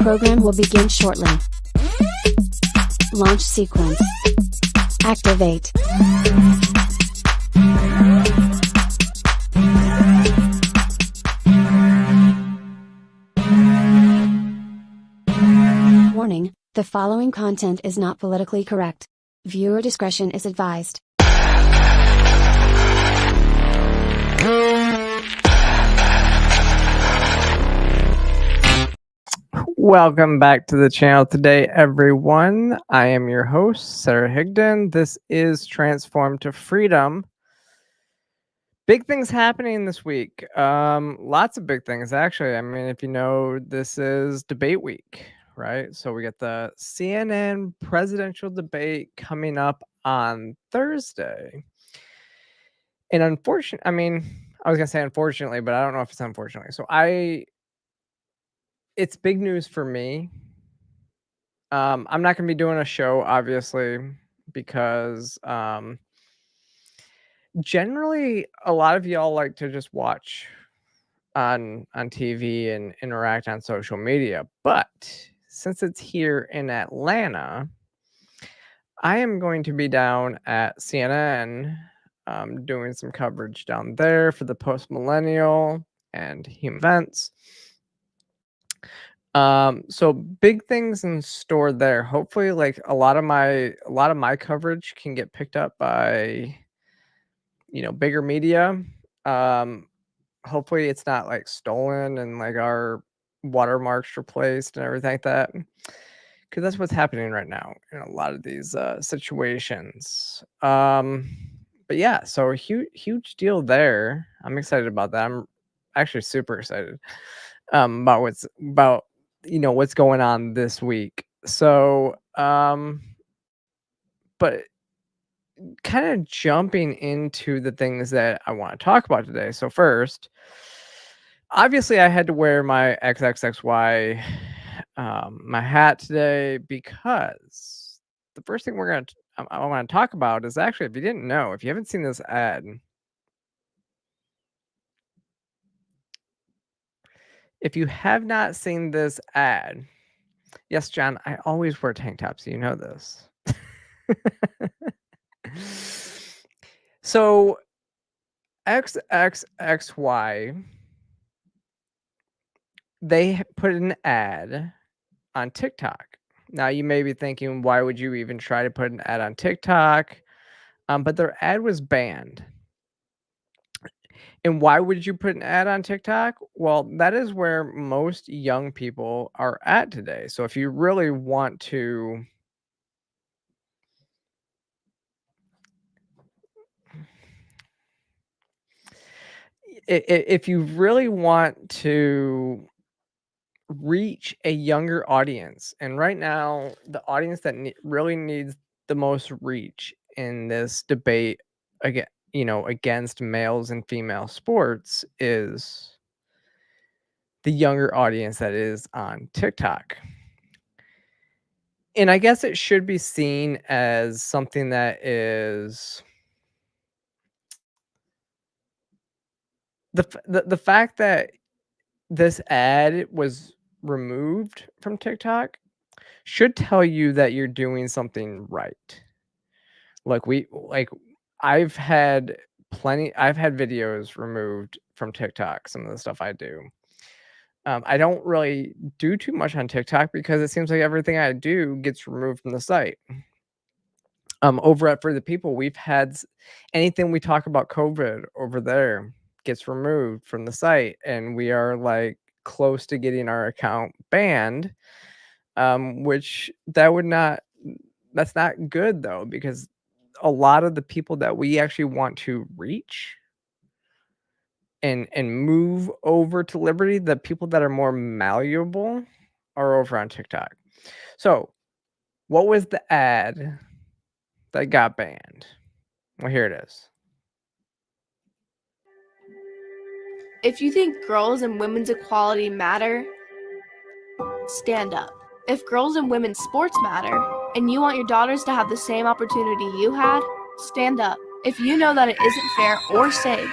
program will begin shortly. Launch sequence. Activate. Warning, the following content is not politically correct. Viewer discretion is advised. Welcome back to the channel today, everyone. I am your host, Sara Higdon. This is Transform to Freedom. Big things happening this week. Lots of big things, actually. I mean, if you know, this is debate week, right? So we got the CNN presidential debate coming up on Thursday. And unfortunately, I mean, I was going to say unfortunately, but I don't know if it's unfortunately. So it's big news for me. I'm not going to be doing a show, obviously, because generally a lot of y'all like to just watch on TV and interact on social media. But since it's here in Atlanta, I am going to be down at CNN doing some coverage down there for the post-millennial and human events. So big things in store there. Hopefully, like a lot of my coverage can get picked up by, bigger media. Hopefully it's not like stolen and like our watermarks replaced and everything like that, because that's what's happening right now in a lot of these situations. But yeah, so a huge deal there. I'm excited about that. I'm actually super excited about what's going on this week. So but kind of jumping into the things that I want to talk about today. So first, obviously I had to wear my XXXY my hat today, because the first thing I want to talk about is, actually, if you didn't know, if you haven't seen this ad, if you have not seen this ad, yes, John, I always wear tank tops. You know this. So XXXY, they put an ad on TikTok. Now you may be thinking, why would you even try to put an ad on TikTok? But their ad was banned. And why would you put an ad on TikTok? Well, that is where most young people are at today. So if you really want to reach a younger audience, and right now the audience that really needs the most reach in this debate against males and female sports is the younger audience that is on TikTok. And I guess it should be seen as something that is the fact that this ad was removed from TikTok should tell you that you're doing something right. I've had videos removed from TikTok, some of the stuff I do. I don't really do too much on TikTok because it seems like everything I do gets removed from the site. Over at For the People, we've had anything we talk about COVID over there gets removed from the site, and we are like close to getting our account banned, which that's not good though, because a lot of the people that we actually want to reach and move over to Liberty, the people that are more malleable, are over on TikTok. So what was the ad that got banned? Well, here it is. If you think girls and women's equality matter, stand up. If girls and women's sports matter, and you want your daughters to have the same opportunity you had, stand up. If you know that it isn't fair or safe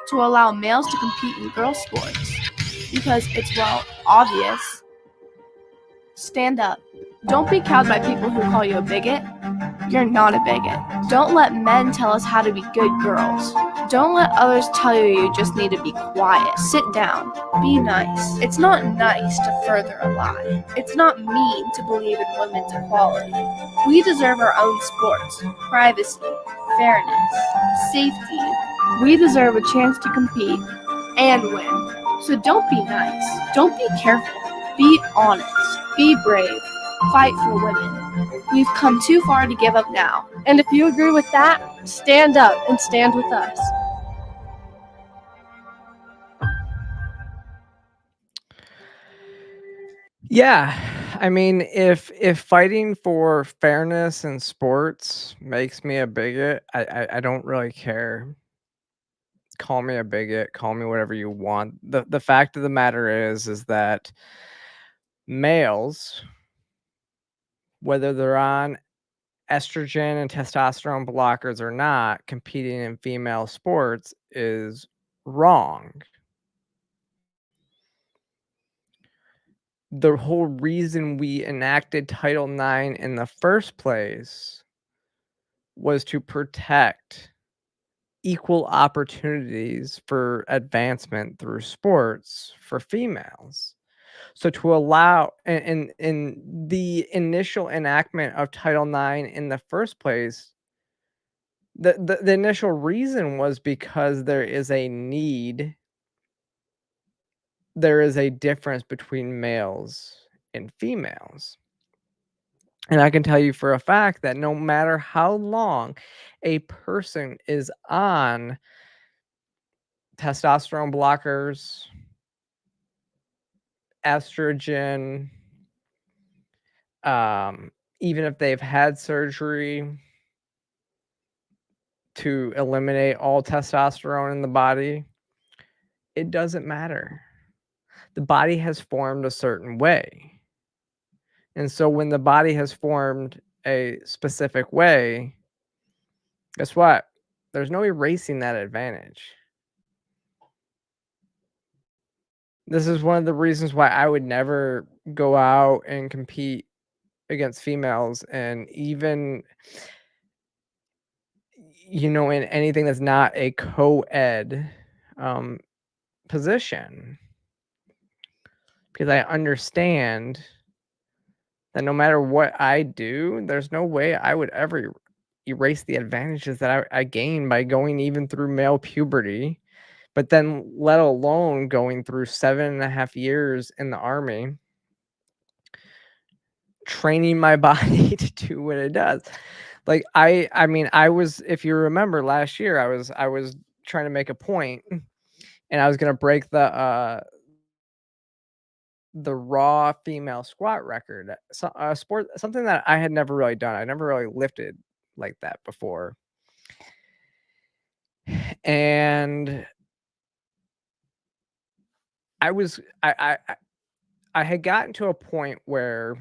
to allow males to compete in girls' sports, because it's, obvious Stand up. Don't be cowed by people who call you a bigot. You're not a bigot. Don't let men tell us how to be good girls. Don't let others tell you you just need to be quiet. Sit down. Be nice. It's not nice to further a lie. It's not mean to believe in women's equality. We deserve our own sports, privacy, fairness, safety. We deserve a chance to compete and win. So don't be nice. Don't be careful. Be honest. Be brave. Fight for women. We've come too far to give up now. And if you agree with that, stand up and stand with us. Yeah, I mean, if fighting for fairness in sports makes me a bigot, I don't really care. Call me a bigot, call me whatever you want. The fact of the matter is that males, whether they're on estrogen and testosterone blockers or not, competing in female sports is wrong. The whole reason we enacted Title IX in the first place was to protect equal opportunities for advancement through sports for females. So to allow in the initial enactment of Title IX in the first place, the initial reason was because there is a need, there is a difference between males and females. And I can tell you for a fact that no matter how long a person is on testosterone blockers, estrogen, even if they've had surgery to eliminate all testosterone in the body, it doesn't matter. The body has formed a certain way. And so when the body has formed a specific way, guess what? There's no erasing that advantage. This is one of the reasons why I would never go out and compete against females, and even, in anything that's not a co-ed position, because I understand that no matter what I do, there's no way I would ever erase the advantages that I gained by going even through male puberty, but then let alone going through 7.5 years in the Army, training my body to do what it does. Like I mean, if you remember last year, I was trying to make a point, and I was gonna break the raw female squat record. So, something that I had never really done. I never really lifted like that before. And I had gotten to a point where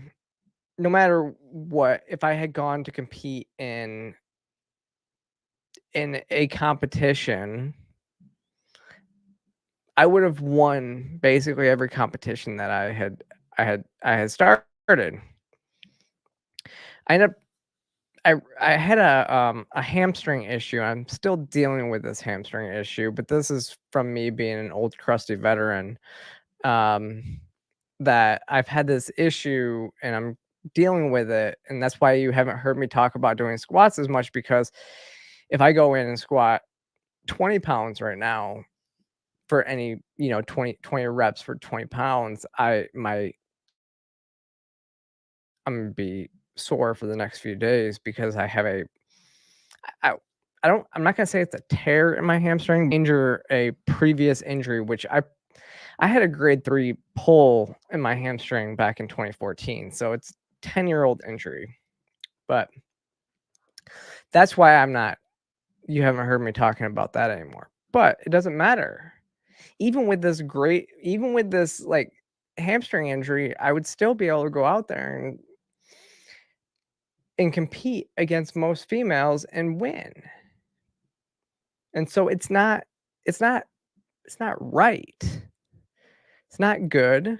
no matter what, if I had gone to compete in a competition, I would have won basically every competition that I had started. I ended up I had a hamstring issue. I'm still dealing with this hamstring issue, but this is from me being an old crusty veteran, that I've had this issue and I'm dealing with it, and that's why you haven't heard me talk about doing squats as much, because if I go in and squat 20 pounds right now for any 20 reps for 20 pounds, I'm gonna be sore for the next few days, because I have I'm not gonna say it's a tear in my hamstring, a previous injury, which I had a grade 3 pull in my hamstring back in 2014. So it's 10-year-old injury. But that's why you haven't heard me talking about that anymore. But it doesn't matter. Even with this like hamstring injury, I would still be able to go out there and compete against most females and win. And so it's not right. It's not good.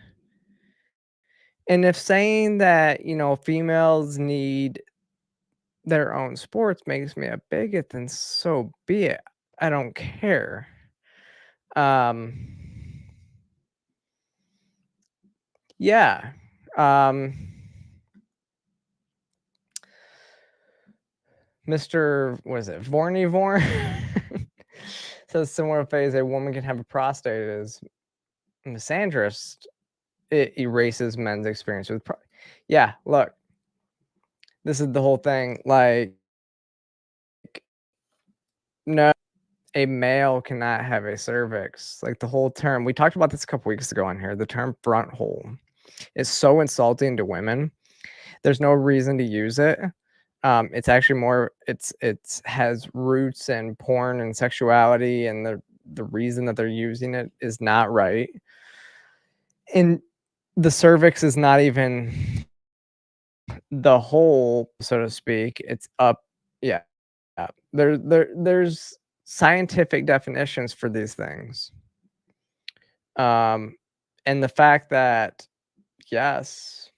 And if saying that, females need their own sports makes me a bigot, then so be it. I don't care. Yeah. Mr. Was it Vornivore? Says similar phase, a woman can have a prostate is misandrist. It erases men's experience with yeah, look. This is the whole thing. Like, no, a male cannot have a cervix. Like the whole term, we talked about this a couple weeks ago on here. The term front hole is so insulting to women. There's no reason to use it. It's actually more. It has roots in porn and sexuality, and the reason that they're using it is not right. And the cervix is not even the hole, so to speak. It's up. Yeah. There's scientific definitions for these things. And the fact that, yes,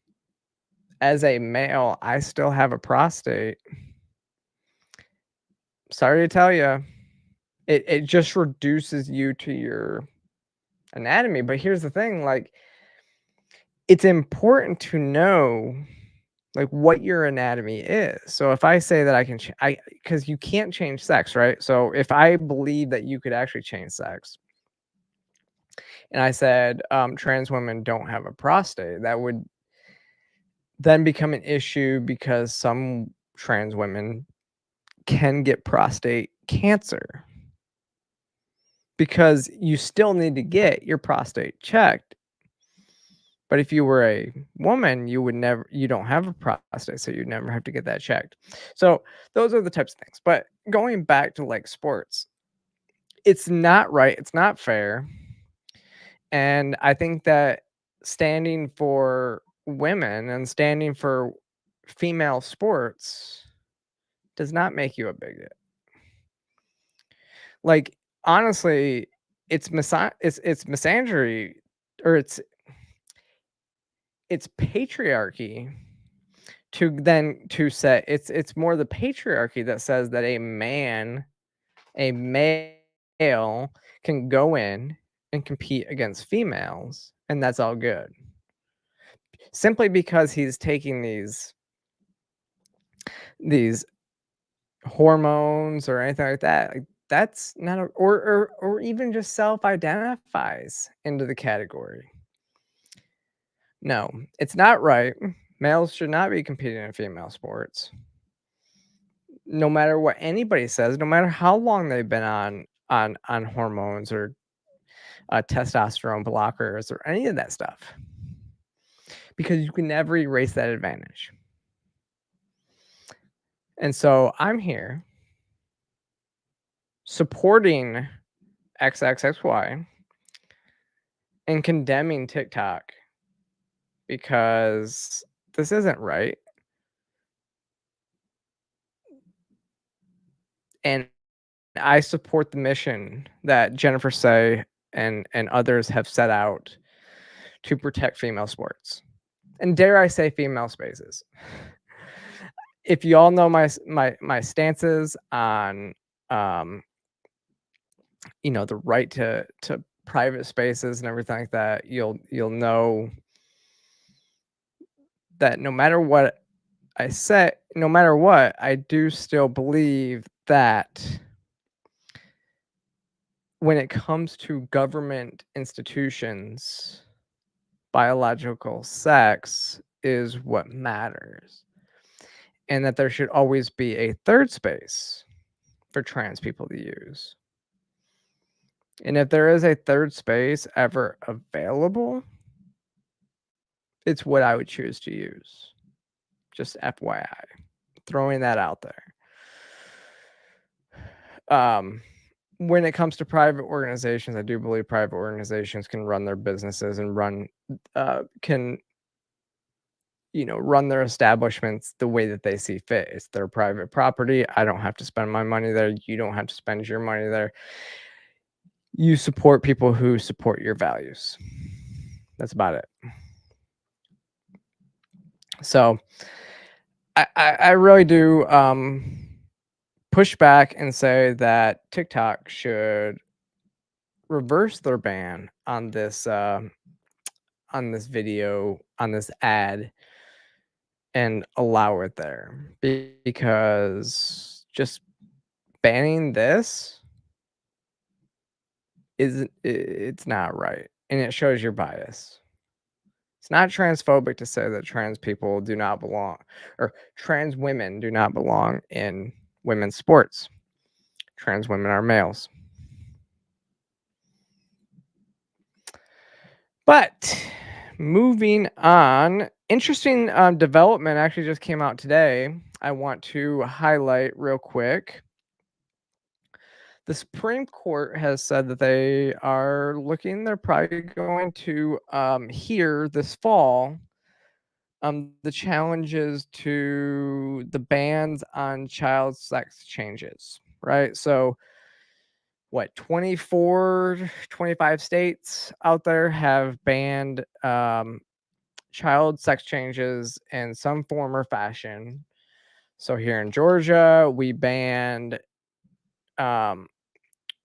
as a male, I still have a prostate. Sorry to tell you, it just reduces you to your anatomy. But here's the thing, like, it's important to know like what your anatomy is. So if I say that I can because you can't change sex, right? So if I believe that you could actually change sex, and I said trans women don't have a prostate, that would then become an issue because some trans women can get prostate cancer because you still need to get your prostate checked. But if you were a woman, you don't have a prostate, so you'd never have to get that checked. So those are the types of things. But going back to like sports, it's not right. It's not fair. And I think that standing for women and standing for female sports does not make you a bigot. Like, honestly, it's misandry, or it's patriarchy to say it's more the patriarchy that says that a male can go in and compete against females, and that's all good. Simply because he's taking these hormones or anything like that. Like, that's not or even just self-identifies into the category. No, it's not right. Males should not be competing in female sports. No matter what anybody says, no matter how long they've been on hormones or testosterone blockers or any of that stuff. Because you can never erase that advantage. And so I'm here supporting XXXY and condemning TikTok because this isn't right. And I support the mission that Jennifer Say and others have set out to protect female sports. And dare I say female spaces. If you all know my stances on the right to private spaces and everything like that, you'll know that no matter what I say, no matter what, I do still believe that when it comes to government institutions, biological sex is what matters. And that there should always be a third space for trans people to use. And if there is a third space ever available, it's what I would choose to use. Just FYI, throwing that out there. When it comes to private organizations, I do believe private organizations can run their businesses and run their establishments the way that they see fit. It's their private property. I don't have to spend my money there. You don't have to spend your money there. You support people who support your values. That's about it. So I really do push back and say that TikTok should reverse their ban on this video, on this ad, and allow it there, because just banning this it's not right, and it shows your bias. It's not transphobic to say that trans people do not belong, or trans women do not belong in women's sports. Trans women are males. But moving on, interesting development actually just came out today. I want to highlight real quick. The Supreme Court has said that they are looking, they're probably going to hear this fall the challenges to the bans on child sex changes, right? So what, 24, 25 states out there have banned child sex changes in some form or fashion. So here in Georgia, we banned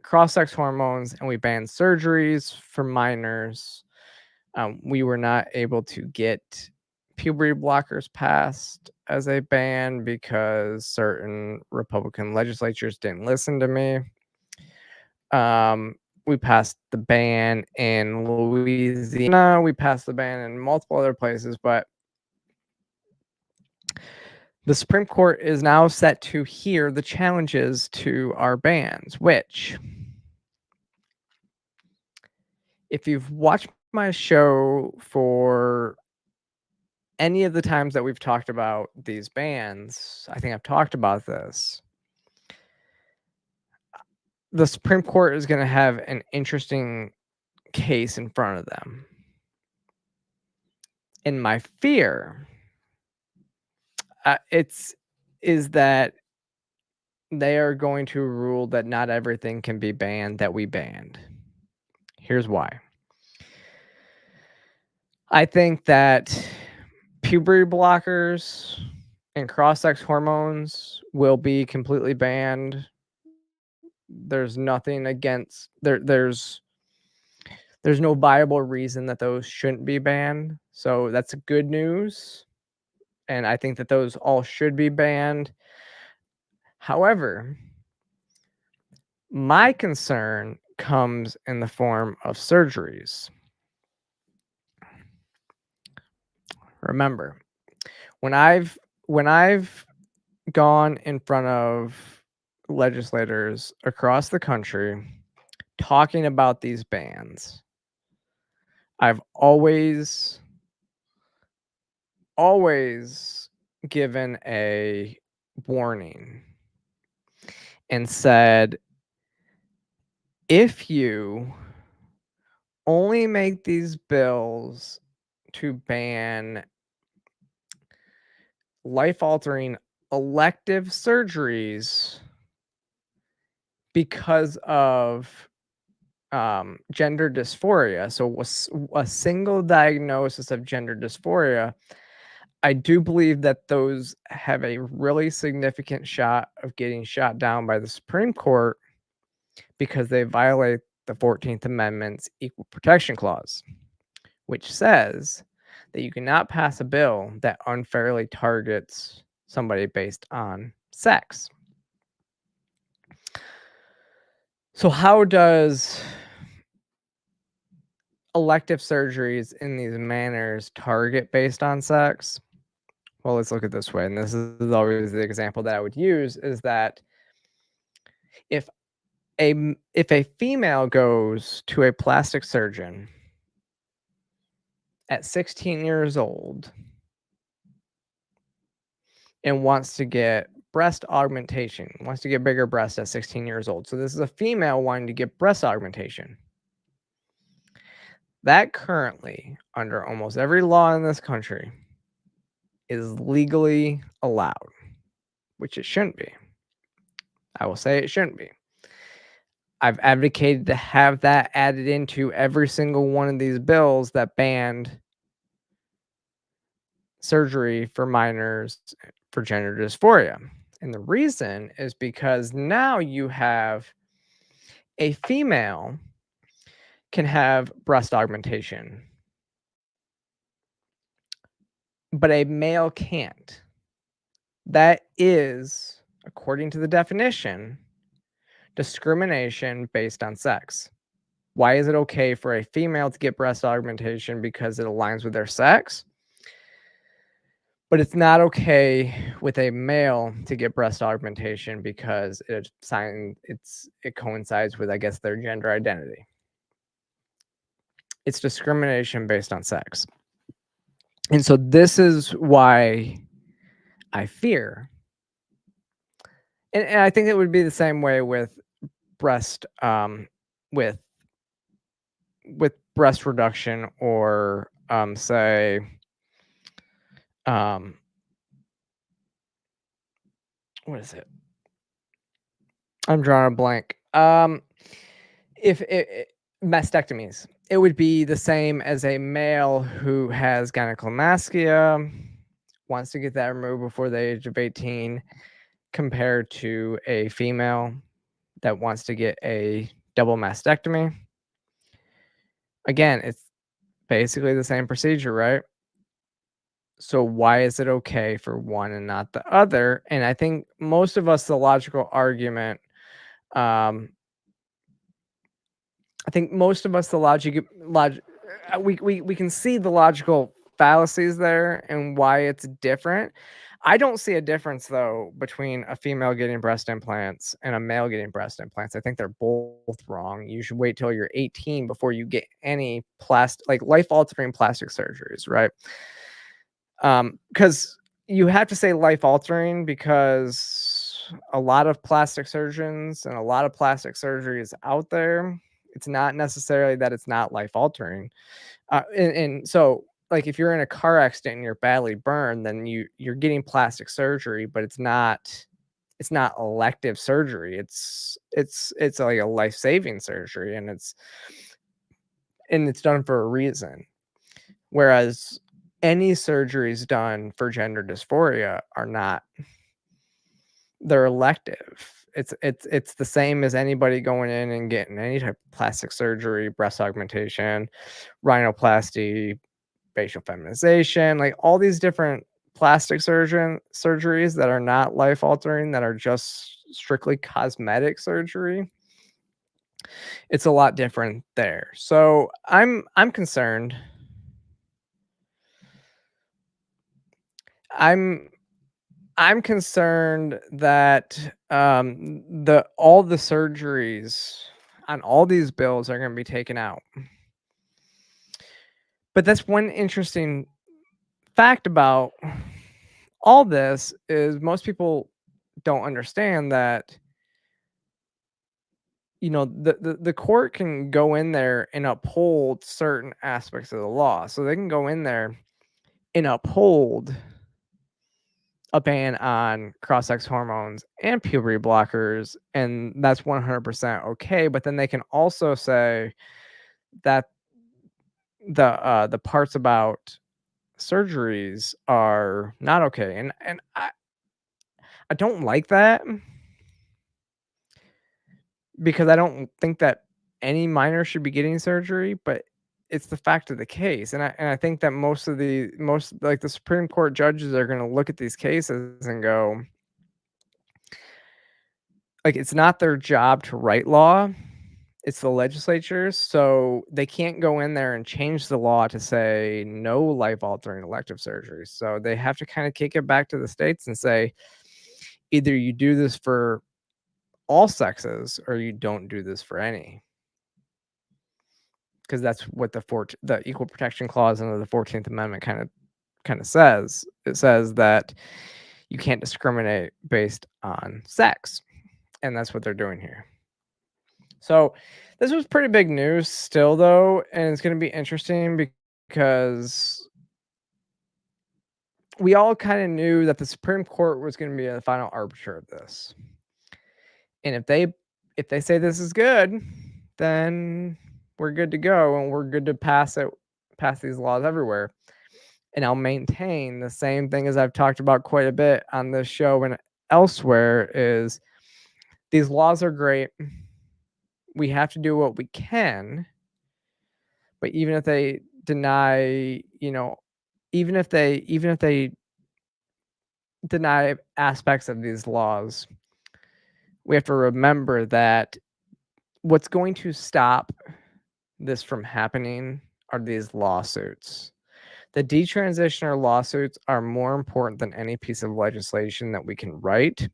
cross-sex hormones, and we banned surgeries for minors. We were not able to get puberty blockers passed as a ban because certain Republican legislatures didn't listen to me. We passed the ban in Louisiana. We passed the ban in multiple other places, but the Supreme Court is now set to hear the challenges to our bans, which, if you've watched my show for any of the times that we've talked about these bans, I think I've talked about this. The Supreme Court is going to have an interesting case in front of them. And my fear is that they are going to rule that not everything can be banned that we banned. Here's why. I think that puberty blockers and cross-sex hormones will be completely banned. There's nothing against there's no viable reason that those shouldn't be banned. So that's good news. And I think that those all should be banned. However, my concern comes in the form of surgeries. Remember, when I've gone in front of legislators across the country talking about these bans, I've always given a warning and said, if you only make these bills to ban life-altering elective surgeries because of gender dysphoria, so a single diagnosis of gender dysphoria, I do believe that those have a really significant shot of getting shot down by the Supreme Court because they violate the 14th Amendment's Equal Protection Clause, which says that you cannot pass a bill that unfairly targets somebody based on sex. So how does elective surgeries in these manners target based on sex? Well, let's look at it this way, and this is always the example that I would use, is that if a female goes to a plastic surgeon at 16 years old and wants to get breast augmentation, wants to get bigger breasts at 16 years old. So this is a female wanting to get breast augmentation. That currently, under almost every law in this country, is legally allowed, which it shouldn't be. I will say it shouldn't be. I've advocated to have that added into every single one of these bills that banned surgery for minors for gender dysphoria. And the reason is because now you have a female can have breast augmentation, but a male can't. That is, according to the definition, discrimination based on sex. Why is it okay for a female to get breast augmentation because it aligns with their sex? But it's not okay with a male to get breast augmentation because it coincides with, I guess, their gender identity. It's discrimination based on sex. And so this is why I fear, and I think it would be the same way with breast with breast reduction, or say what is it? I'm drawing a blank. If mastectomies, it would be the same as a male who has gynecomastia, wants to get that removed before the age of 18, compared to a female that wants to get a double mastectomy. Again, it's basically the same procedure, right? So why is it okay for one and not the other? And I think most of us, the logical argument, we can see the logical fallacies there and why it's different. I don't see a difference, though, between a female getting breast implants and a male getting breast implants. I think they're both wrong. You should wait till you're 18 before you get any life-altering plastic surgeries, right? Because you have to say life-altering because a lot of plastic surgeons and a lot of plastic surgeries out there, it's not necessarily that it's not life-altering. And so, like, if you're in a car accident and you're badly burned, then you're getting plastic surgery, but it's not elective surgery. It's like a life-saving surgery, and it's done for a reason. Whereas any surgeries done for gender dysphoria are not. They're elective. It's the same as anybody going in and getting any type of plastic surgery, breast augmentation, rhinoplasty, facial feminization, like all these different plastic surgeries that are not life-altering, that are just strictly cosmetic surgery. It's a lot different there. So I'm concerned. I'm concerned that all the surgeries on all these bills are going to be taken out. But that's one interesting fact about all this, is most people don't understand that, the court can go in there and uphold certain aspects of the law. So they can go in there and uphold a ban on cross-sex hormones and puberty blockers, and that's 100% okay. But then they can also say that the parts about surgeries are not okay, and I don't like that, because I don't think that any minor should be getting surgery, but it's the fact of the case. And I think that most like the Supreme Court judges are going to look at these cases and go, like, it's not their job to write law, it's the legislatures. So they can't go in there and change the law to say no life-altering elective surgeries. So they have to kind of kick it back to the states and say, either you do this for all sexes or you don't do this for any. Because that's what the Equal Protection Clause under the 14th Amendment kind of says. It says that you can't discriminate based on sex, and that's what they're doing here. So this was pretty big news still, though, and it's going to be interesting because we all kind of knew that the Supreme Court was going to be the final arbiter of this. And if they say this is good, then we're good to go, and we're good to pass these laws everywhere. and I'll maintain the same thing as I've talked about quite a bit on this show and elsewhere, is these laws are great. We have to do what we can, but even if they deny, even if they deny aspects of these laws, we have to remember that what's going to stop this from happening are these lawsuits. The detransitioner lawsuits are more important than any piece of legislation that we can write,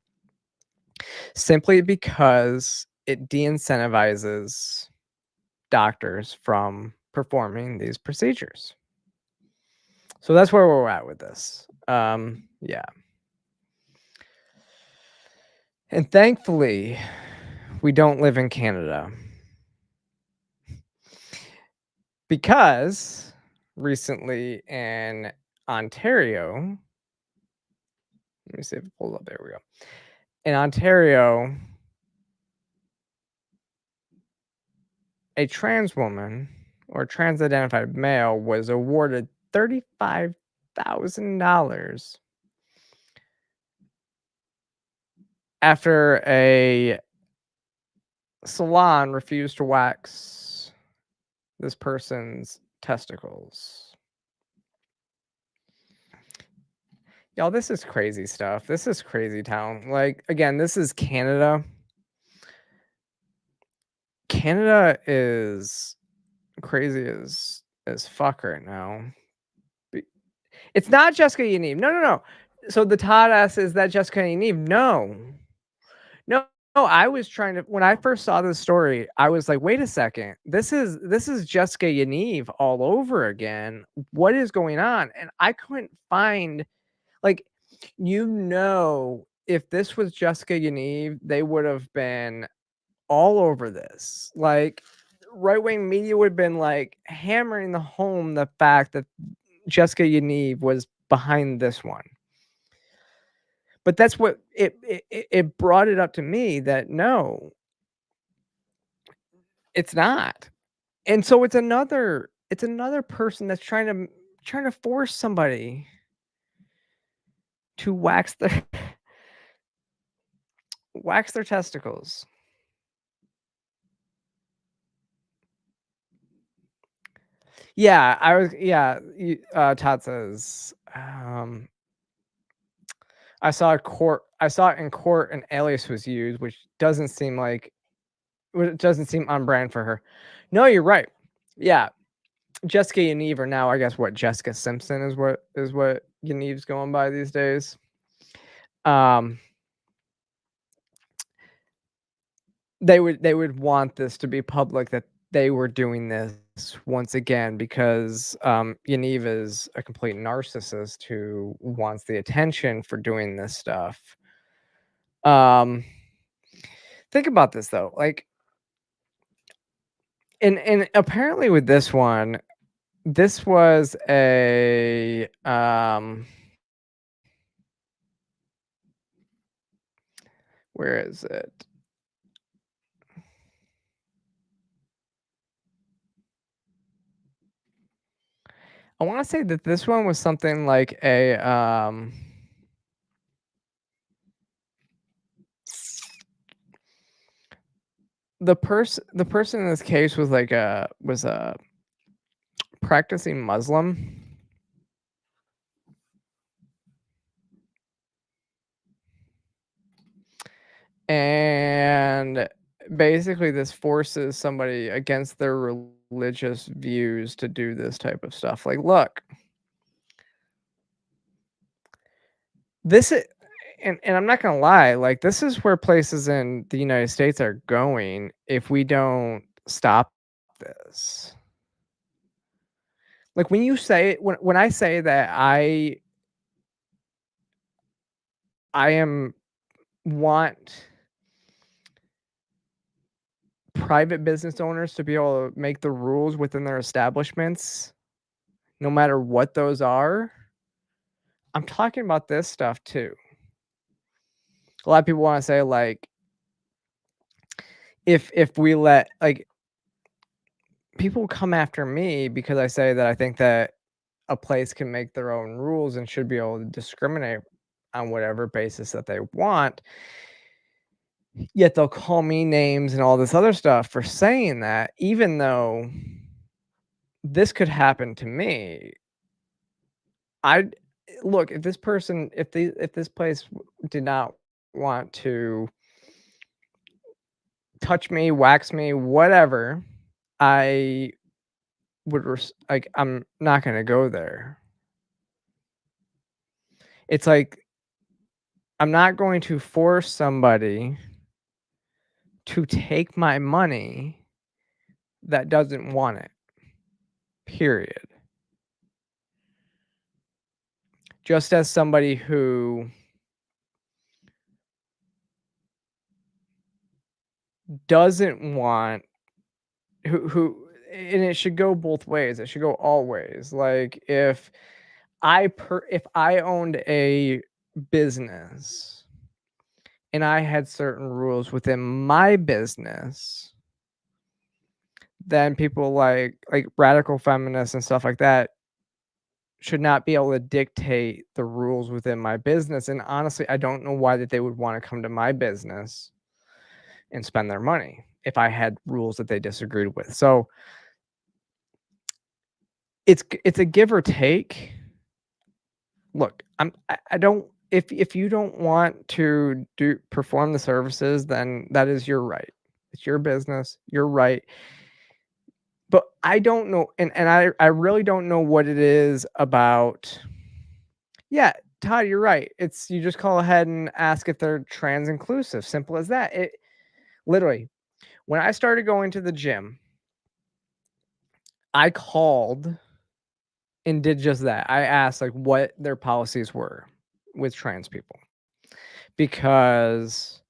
simply because it de-incentivizes doctors from performing these procedures. So that's where we're at with this. Yeah. And thankfully, we don't live in Canada. Because recently in Ontario, let me see if it pulls up. There we go. In Ontario, a trans woman or trans identified male was awarded $35,000 after a salon refused to wax this person's testicles. Y'all, this is crazy stuff. This is crazy town. Like, again, this is Canada. Canada is crazy as fuck right now. It's not Jessica Yaniv. No. So the Todd asks, is that Jessica Yaniv? No. I was trying to, when I first saw this story, I was like, wait a second. This is Jessica Yaniv all over again. What is going on? And I couldn't find, like, if this was Jessica Yaniv, they would have been all over this. Like, right-wing media would have been like hammering home the fact that Jessica Yaniv was behind this one. But that's what it brought it up to me, that no, it's not. And so it's another person that's trying to force somebody to wax their testicles. Yeah, Todd says, I saw it in court, an alias was used, which doesn't seem on brand for her. No, you're right. Yeah. Jessica Yaniv, or now I guess what Jessica Simpson is what Yaniv's going by these days. They would want this to be public, that they were doing this once again, because Yaniv is a complete narcissist who wants the attention for doing this stuff. Think about this though, like, and apparently with this one, this was a where is it? I want to say that this one was something like a the person in this case was like a practicing Muslim. And basically this forces somebody against their religious views to do this type of stuff. Like, look, this is, and I'm not gonna lie, like, this is where places in the United States are going if we don't stop this. Like, when you say, when I say that I want private business owners to be able to make the rules within their establishments, no matter what those are, I'm talking about this stuff too. A lot of people want to say, like, if we let, like, people come after me because I say that I think that a place can make their own rules and should be able to discriminate on whatever basis that they want. Yet they'll call me names and all this other stuff for saying that, even though this could happen to me. Look, if this person, if this place did not want to touch me, wax me, whatever, I would like, I'm not going to go there. It's like, I'm not going to force somebody to take my money that doesn't want it. Period. Just as somebody who doesn't want, who and it should go both ways. It should go all ways. Like if I owned a business and I had certain rules within my business, then people like radical feminists and stuff like that should not be able to dictate the rules within my business. And honestly, I don't know why that they would want to come to my business and spend their money if I had rules that they disagreed with. So it's a give or take. Look, I don't, if you don't want to perform the services, then that is your right. It's your business, you're right. But I don't know, and I really don't know what it is about. Yeah, Todd, you're right. It's, you just call ahead and ask if they're trans inclusive. Simple as that. It literally, when I started going to the gym, I called and did just that. I asked like what their policies were with trans people, because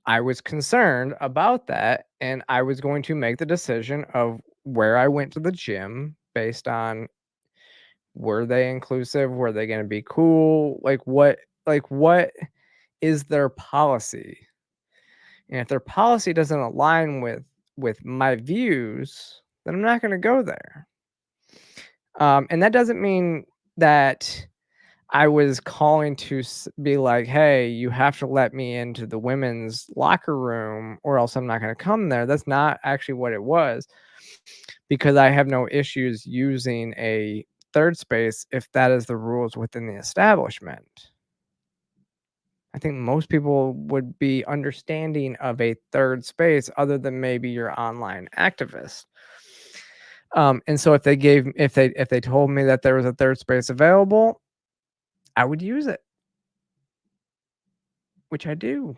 I was concerned about that, and I was going to make the decision of where I went to the gym based on, were they inclusive? Were they going to be cool? Like what is their policy? And if their policy doesn't align with my views, then I'm not going to go there. And that doesn't mean that I was calling to be like, hey, you have to let me into the women's locker room or else I'm not going to come there. That's not actually what it was, because I have no issues using a third space if that is the rules within the establishment. I think most people would be understanding of a third space other than maybe your online activist. And so if they told me that there was a third space available, I would use it, which I do.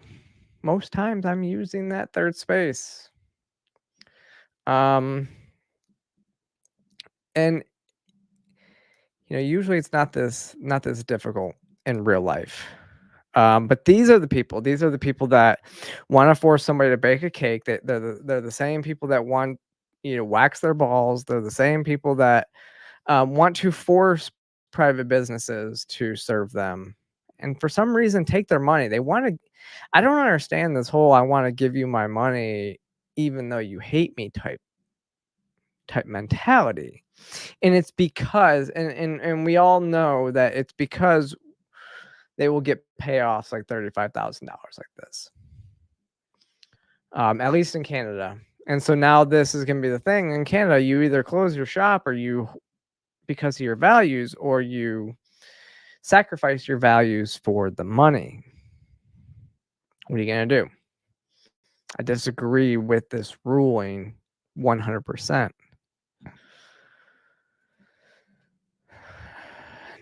Most times I'm using that third space. And usually it's not this difficult in real life. But these are the people that want to force somebody to bake a cake. They're the same people that want wax their balls. They're the same people that want to force private businesses to serve them, and for some reason take their money. They want to. I don't understand this whole "I want to give you my money even though you hate me" type mentality. And it's because, and we all know that it's because they will get payoffs like $35,000 like this, at least in Canada. And so now this is going to be the thing in Canada. You either close your shop, or you, because of your values, or you sacrifice your values for the money. What are you going to do? I disagree with this ruling 100%.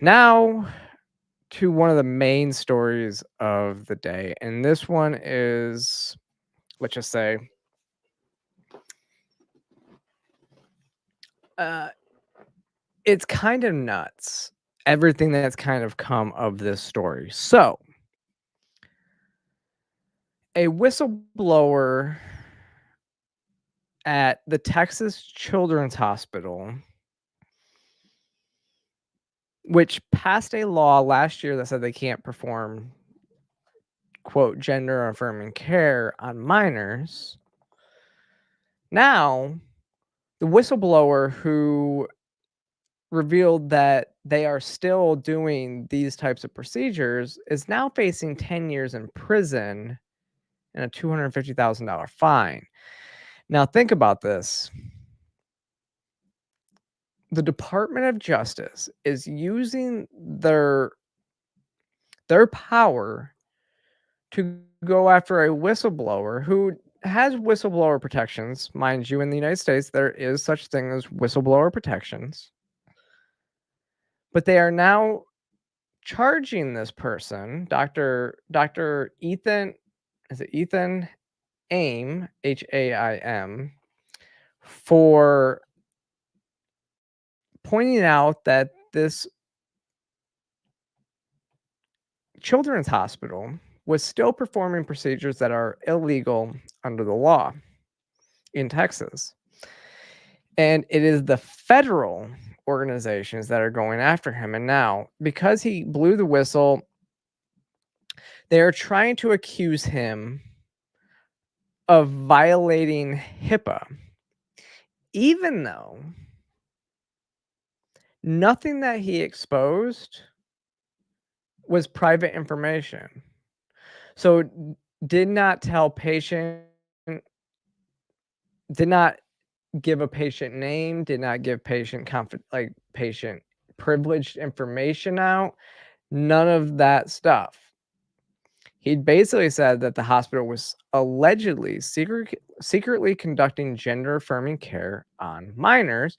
Now to one of the main stories of the day. And this one is, let's just say, it's kind of nuts, everything that's kind of come of this story. So, a whistleblower at the Texas Children's Hospital, which passed a law last year that said they can't perform, quote, gender affirming care on minors. Now, the whistleblower who revealed that they are still doing these types of procedures is now facing 10 years in prison and a $250,000 fine. Now, think about this. The Department of Justice is using their power to go after a whistleblower who has whistleblower protections. Mind you, in the United States, there is such thing as whistleblower protections. But they are now charging this person, Dr. Ethan, is it Ethan Aim, Haim, for pointing out that this children's hospital was still performing procedures that are illegal under the law in Texas. And it is the federal organizations that are going after him. And now, because he blew the whistle, they're trying to accuse him of violating HIPAA, even though nothing that he exposed was private information. So did not tell patient, did not give a patient name, did not give patient patient privileged information out, none of that stuff. He basically said that the hospital was allegedly secretly conducting gender affirming care on minors,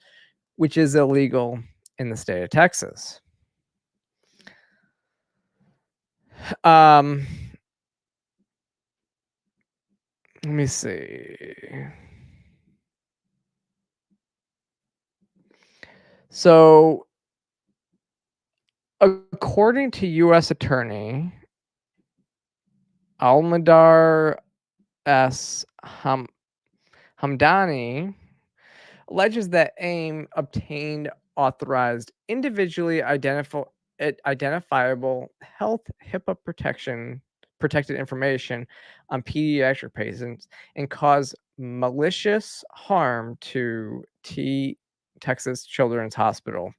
which is illegal in the state of Texas. Let me see. So, according to U.S. Attorney Almadar S. Hamdani, alleges that AIM obtained authorized individually identifiable health HIPAA protected information on pediatric patients and caused malicious harm to Texas Children's Hospital,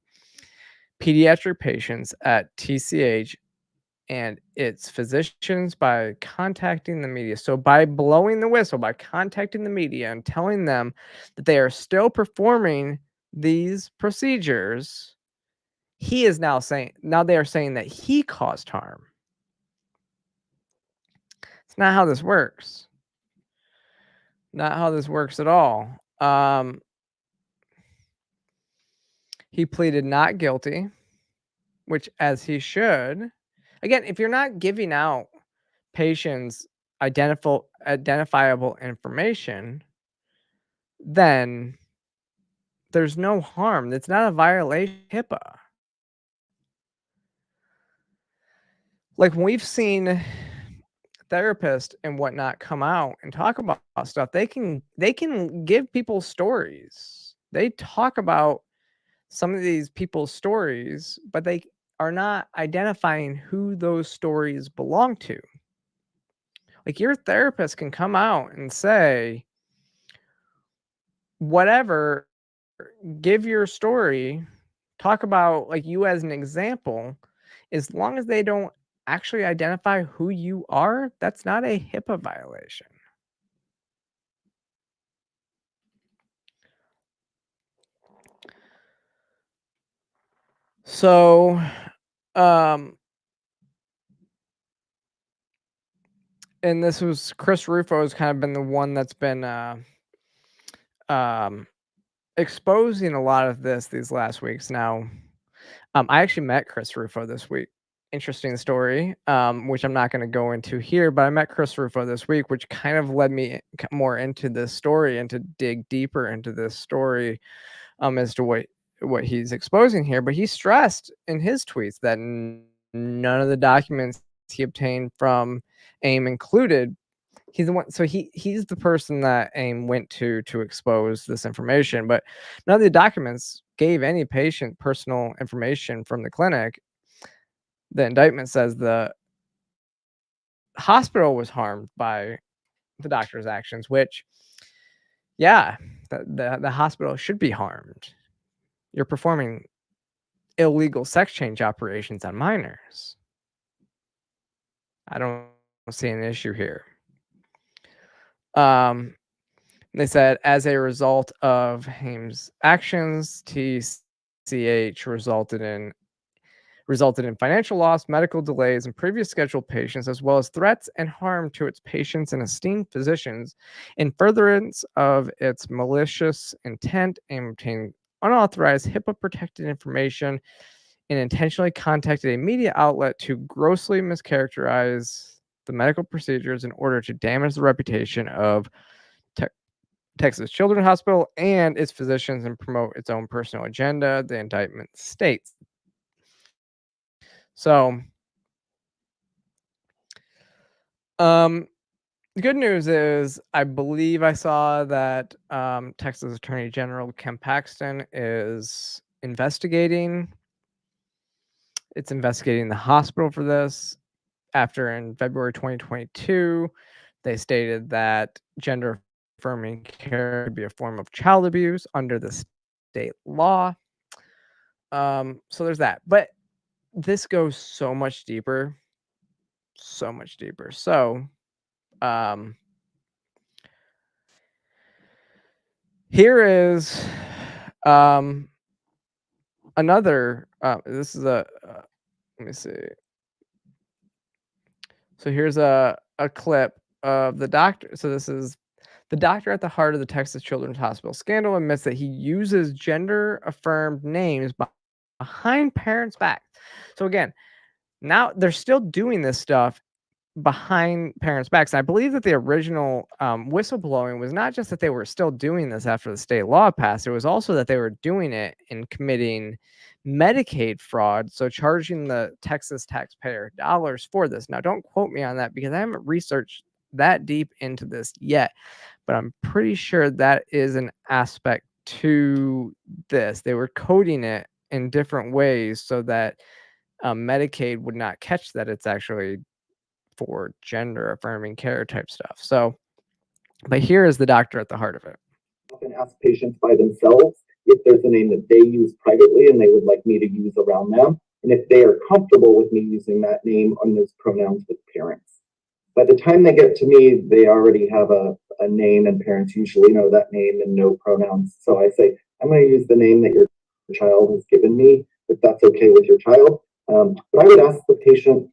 pediatric patients at TCH, and its physicians by contacting the media. So by blowing the whistle, by contacting the media and telling them that they are still performing these procedures, he is now they are saying that he caused harm. It's not how this works. Not how this works at all. He pleaded not guilty, which as he should. Again, if you're not giving out patients identifiable information, then there's no harm. It's not a violation of HIPAA. Like when we've seen therapists and whatnot come out and talk about stuff, they can give people stories. They talk about some of these people's stories, but they are not identifying who those stories belong to. Like your therapist can come out and say, whatever, give your story, talk about like you as an example, as long as they don't actually identify who you are, that's not a HIPAA violation. So, and this was Chris Rufo has kind of been the one that's been exposing a lot of these last weeks. Now, I actually met Chris Rufo this week. Interesting story, which I'm not going to go into here, but I met Chris Rufo this week, which kind of led me more into this story and to dig deeper into this story as to what he's exposing here. But he stressed in his tweets that none of the documents he obtained from AIM included. He's the one, so he's the person that AIM went to expose this information, but none of the documents gave any patient personal information from the clinic. The indictment says the hospital was harmed by the doctor's actions, which, yeah, the hospital should be harmed. You're performing illegal sex change operations on minors. I don't see an issue here. They said, as a result of Haim's actions, TCH resulted in financial loss, medical delays, and previous scheduled patients, as well as threats and harm to its patients and esteemed physicians, in furtherance of its malicious intent in obtaining unauthorized HIPAA-protected information, and intentionally contacted a media outlet to grossly mischaracterize the medical procedures in order to damage the reputation of Texas Children's Hospital and its physicians and promote its own personal agenda, the indictment states. So, the good news is, I believe I saw that Texas Attorney General Ken Paxton is investigating. It's investigating the hospital for this. After in February 2022, they stated that gender affirming care could be a form of child abuse under the state law. So there's that. But this goes so much deeper. So much deeper. So here is another this is a let me see. So here's a clip of the doctor. So this is the doctor at the heart of the Texas Children's Hospital scandal admits that he uses gender-affirmed names behind parents' backs. So again, now they're still doing this stuff behind parents' backs. And I believe that the original whistleblowing was not just that they were still doing this after the state law passed. It was also that they were doing it and committing Medicaid fraud, so charging the Texas taxpayer dollars for this. Now, don't quote me on that because I haven't researched that deep into this yet, but I'm pretty sure that is an aspect to this. They were coding it in different ways so that Medicaid would not catch that it's actually for gender affirming care type stuff. So, but here is the doctor at the heart of it. Often ask patients by themselves if there's a name that they use privately and they would like me to use around them, and if they are comfortable with me using that name on those pronouns with parents. By the time they get to me, they already have a name, and parents usually know that name and know pronouns. So I say, I'm going to use the name that your child has given me, if that's okay with your child. But I would ask the patient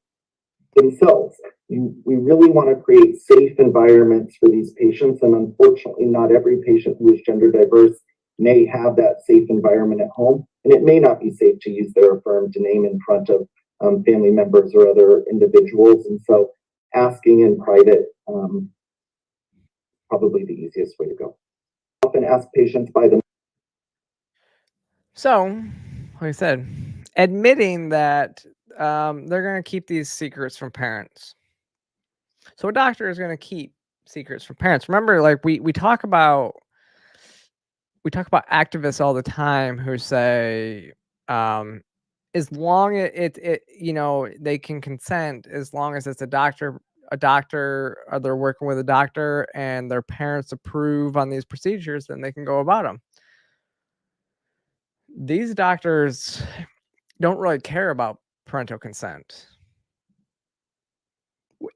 themselves. We really want to create safe environments for these patients, and unfortunately, not every patient who is gender diverse may have that safe environment at home, and it may not be safe to use their affirmed name in front of family members or other individuals. And so asking in private probably the easiest way to go. Often ask patients by them. So, like I said, admitting that they're going to keep these secrets from parents. So a doctor is going to keep secrets from parents. Remember, like we talk about activists all the time who say, as long as it they can consent as long as it's a doctor, or they're working with a doctor and their parents approve on these procedures, then they can go about them. These doctors don't really care about parental consent.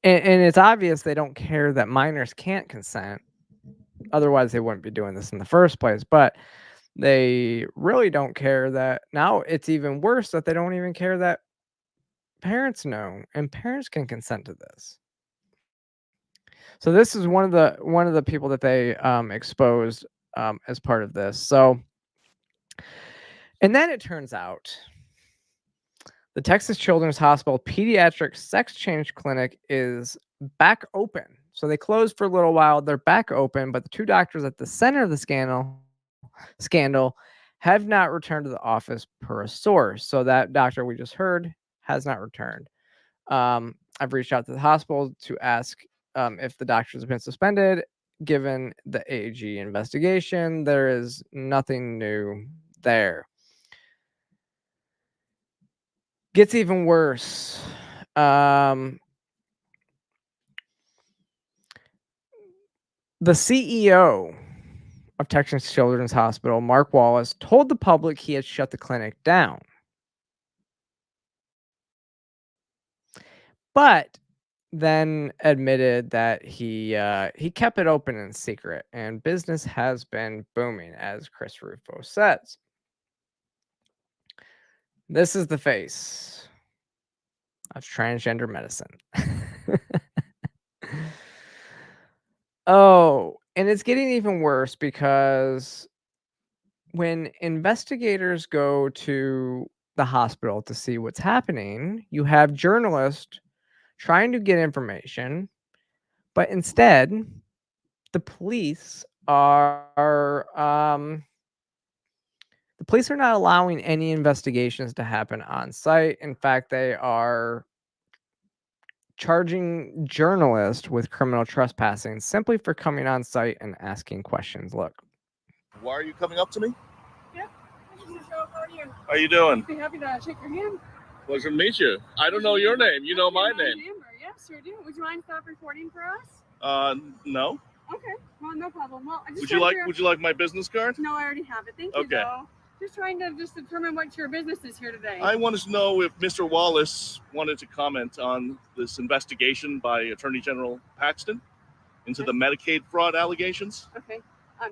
And it's obvious they don't care that minors can't consent. Otherwise, they wouldn't be doing this in the first place. But they really don't care that now it's even worse that they don't even care that parents know and parents can consent to this. So this is one of the people that they exposed as part of this. So, and then it turns out the Texas Children's Hospital Pediatric Sex Change Clinic is back open. So they closed for a little while. They're back open, but the two doctors at the center of the scandal have not returned to the office per a source. So that doctor we just heard has not returned. I've reached out to the hospital to ask if the doctors have been suspended. Given the AG investigation, there is nothing new there. Gets even worse. The CEO of Texas Children's Hospital, Mark Wallace, told the public he had shut the clinic down. but then admitted that he kept it open in secret, and business has been booming, as Chris Rufo says. This is the face of transgender medicine. Oh, and it's getting even worse because when investigators go to the hospital to see what's happening, you have journalists trying to get information, but instead, the police are not allowing any investigations to happen on site. In fact, they are charging journalists with criminal trespassing simply for coming on site and asking questions. Look. Why are you coming up to me? Yeah. How are you? How you doing? I'd be happy to shake your hand. Pleasure to meet you. I don't know your name. You know my name. Amber. Yes, sure do. Would you mind stop recording for us? No. Okay. Well, no problem. Well, I just Would you like my business card? No, I already have it. Thank you. Okay. Though. Just trying to determine what your business is here today. I wanted to know if Mr. Wallace wanted to comment on this investigation by Attorney General Paxton into the Medicaid fraud allegations. Okay.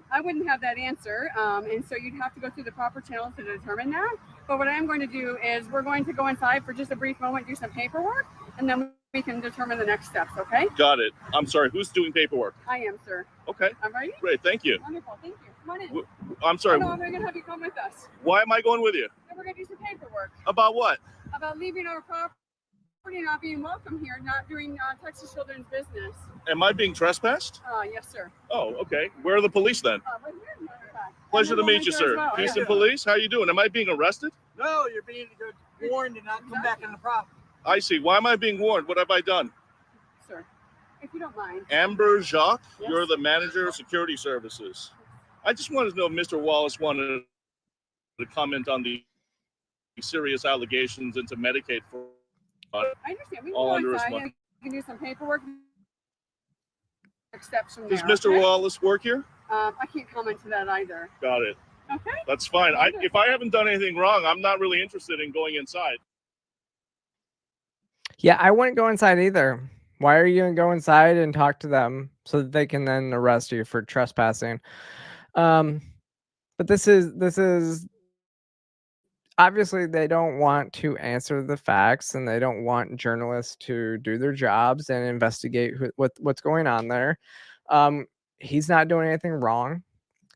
I wouldn't have that answer, and so you'd have to go through the proper channels to determine that. But what I am going to do is we're going to go inside for just a brief moment, do some paperwork, and then we can determine the next steps, okay? Got it. I'm sorry, who's doing paperwork? I am, sir. Okay. I'm ready? Great, thank you. Wonderful, thank you. Come on in. I'm sorry. No, I'm going to have you come with us. Why am I going with you? And we're going to do some paperwork. About what? About leaving our property, not being welcome here, not doing Texas Children's business. Am I being trespassed? Yes, sir. Oh, okay. Where are the police then? Right here, as a matter of fact. Pleasure to meet you, sir. Well. Houston Police, how you doing? Am I being arrested? No, you're being warned to not come back on the property. I see. Why am I being warned? What have I done? Sir, if you don't mind. Amber Jacques, Yes. You're the manager of security services. I just wanted to know if Mr. Wallace wanted to comment on the serious allegations into Medicaid fraud. I understand. We can All go under his inside money. and we can do some paperwork. Next steps from Does there. Mr. okay? Wallace work here? I can't comment to that either. Got it. Okay. That's fine. If I haven't done anything wrong, I'm not really interested in going inside. Yeah, I wouldn't go inside either. Why are you going to go inside and talk to them so that they can then arrest you for trespassing? But this is obviously they don't want to answer the facts, and they don't want journalists to do their jobs and investigate what's going on there. He's not doing anything wrong.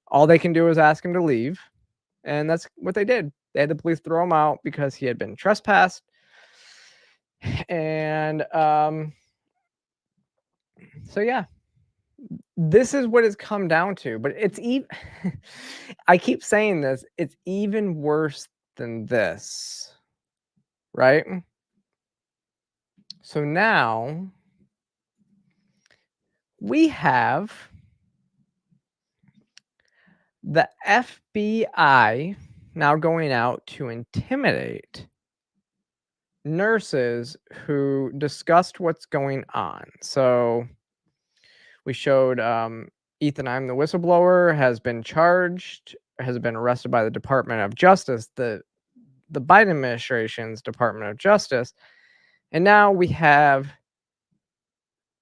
All they can do is ask him to leave, and that's what they did. They had the police throw him out because he had been trespassed. And so yeah, this is what it's come down to. But it's even I keep saying this, it's even worse than this, right? So now we have the FBI now going out to intimidate nurses who discussed what's going on. So we showed Ethan, I'm the whistleblower, has been charged, has been arrested by the Department of Justice, the Biden administration's Department of Justice. And now we have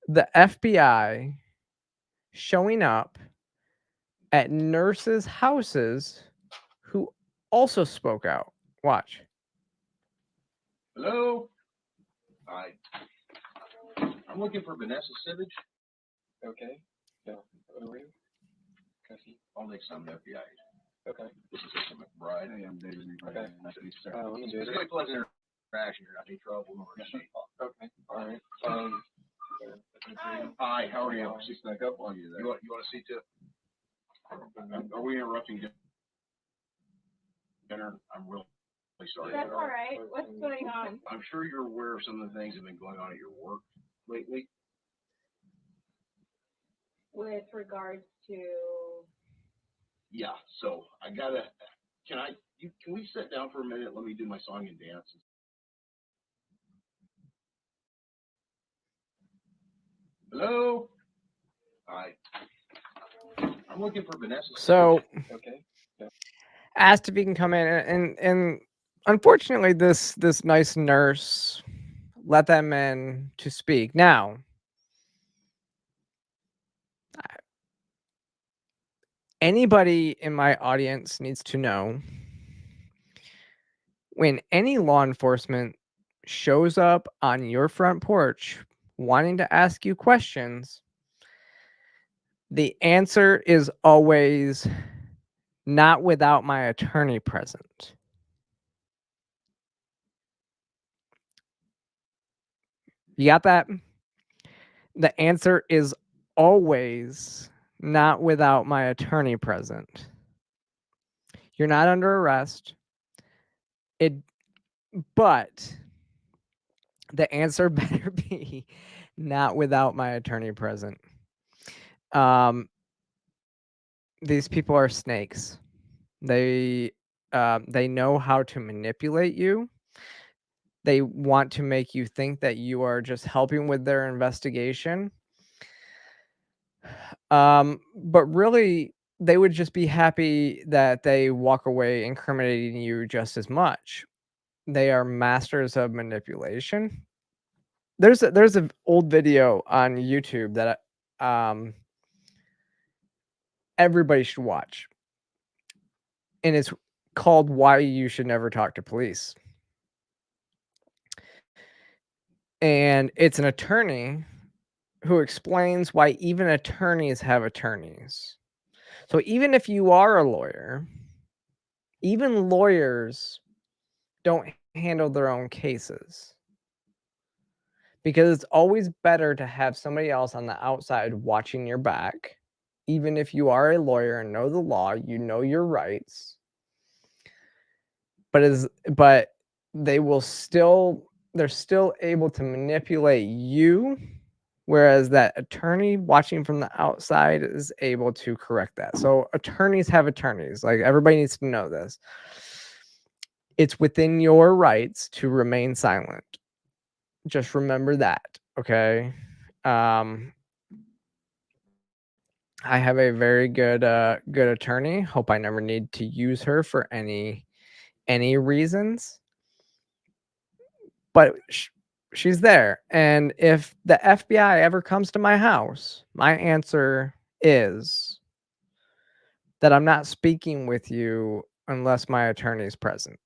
the FBI showing up at nurses' houses who also spoke out. Watch. Hello? Hi. I'm looking for Vanessa Sivage. Okay. Yeah. Who are you? Cassie. I'll make some FBI agent. Okay. This is Mr. McBride. Hey, I'm David McBride. Okay. Nice to meet you, sir. This is a pleasant interaction. You're not in trouble or anything. Okay. All right. Hi, how are you? She snuck up on you there. You want to see too? Are we interrupting dinner? I'm really sorry. That's all right. What's going on? I'm sure you're aware of some of the things that have been going on at your work lately. With regards to. Yeah, so can we sit down for a minute? Let me do my song and dance. Hello? Hi. I'm looking for Vanessa. So Okay. Yeah. asked if he can come in, and unfortunately this nice nurse let them in to speak. Now, anybody in my audience needs to know, when any law enforcement shows up on your front porch wanting to ask you questions, the answer is always not without my attorney present. You got that? The answer is always not without my attorney present. You're not under arrest. But the answer better be not without my attorney present. These people are snakes. They know how to manipulate you. They want to make you think that you are just helping with their investigation. But really, they would just be happy that they walk away incriminating you just as much. They are masters of manipulation. There's an old video on YouTube that everybody should watch, and it's called "Why You Should Never Talk to Police." And it's an attorney who explains why even attorneys have attorneys. So even if you are a lawyer, even lawyers don't handle their own cases, because it's always better to have somebody else on the outside watching your back. Even if you are a lawyer and know the law, you know your rights, but they're still able to manipulate you, whereas that attorney watching from the outside is able to correct that. So attorneys have attorneys. Like, everybody needs to know this. It's within your rights to remain silent. Just remember that, okay? I have a very good attorney. Hope I never need to use her for any reasons. But she's there. And if the FBI ever comes to my house, my answer is that I'm not speaking with you unless my attorney is present.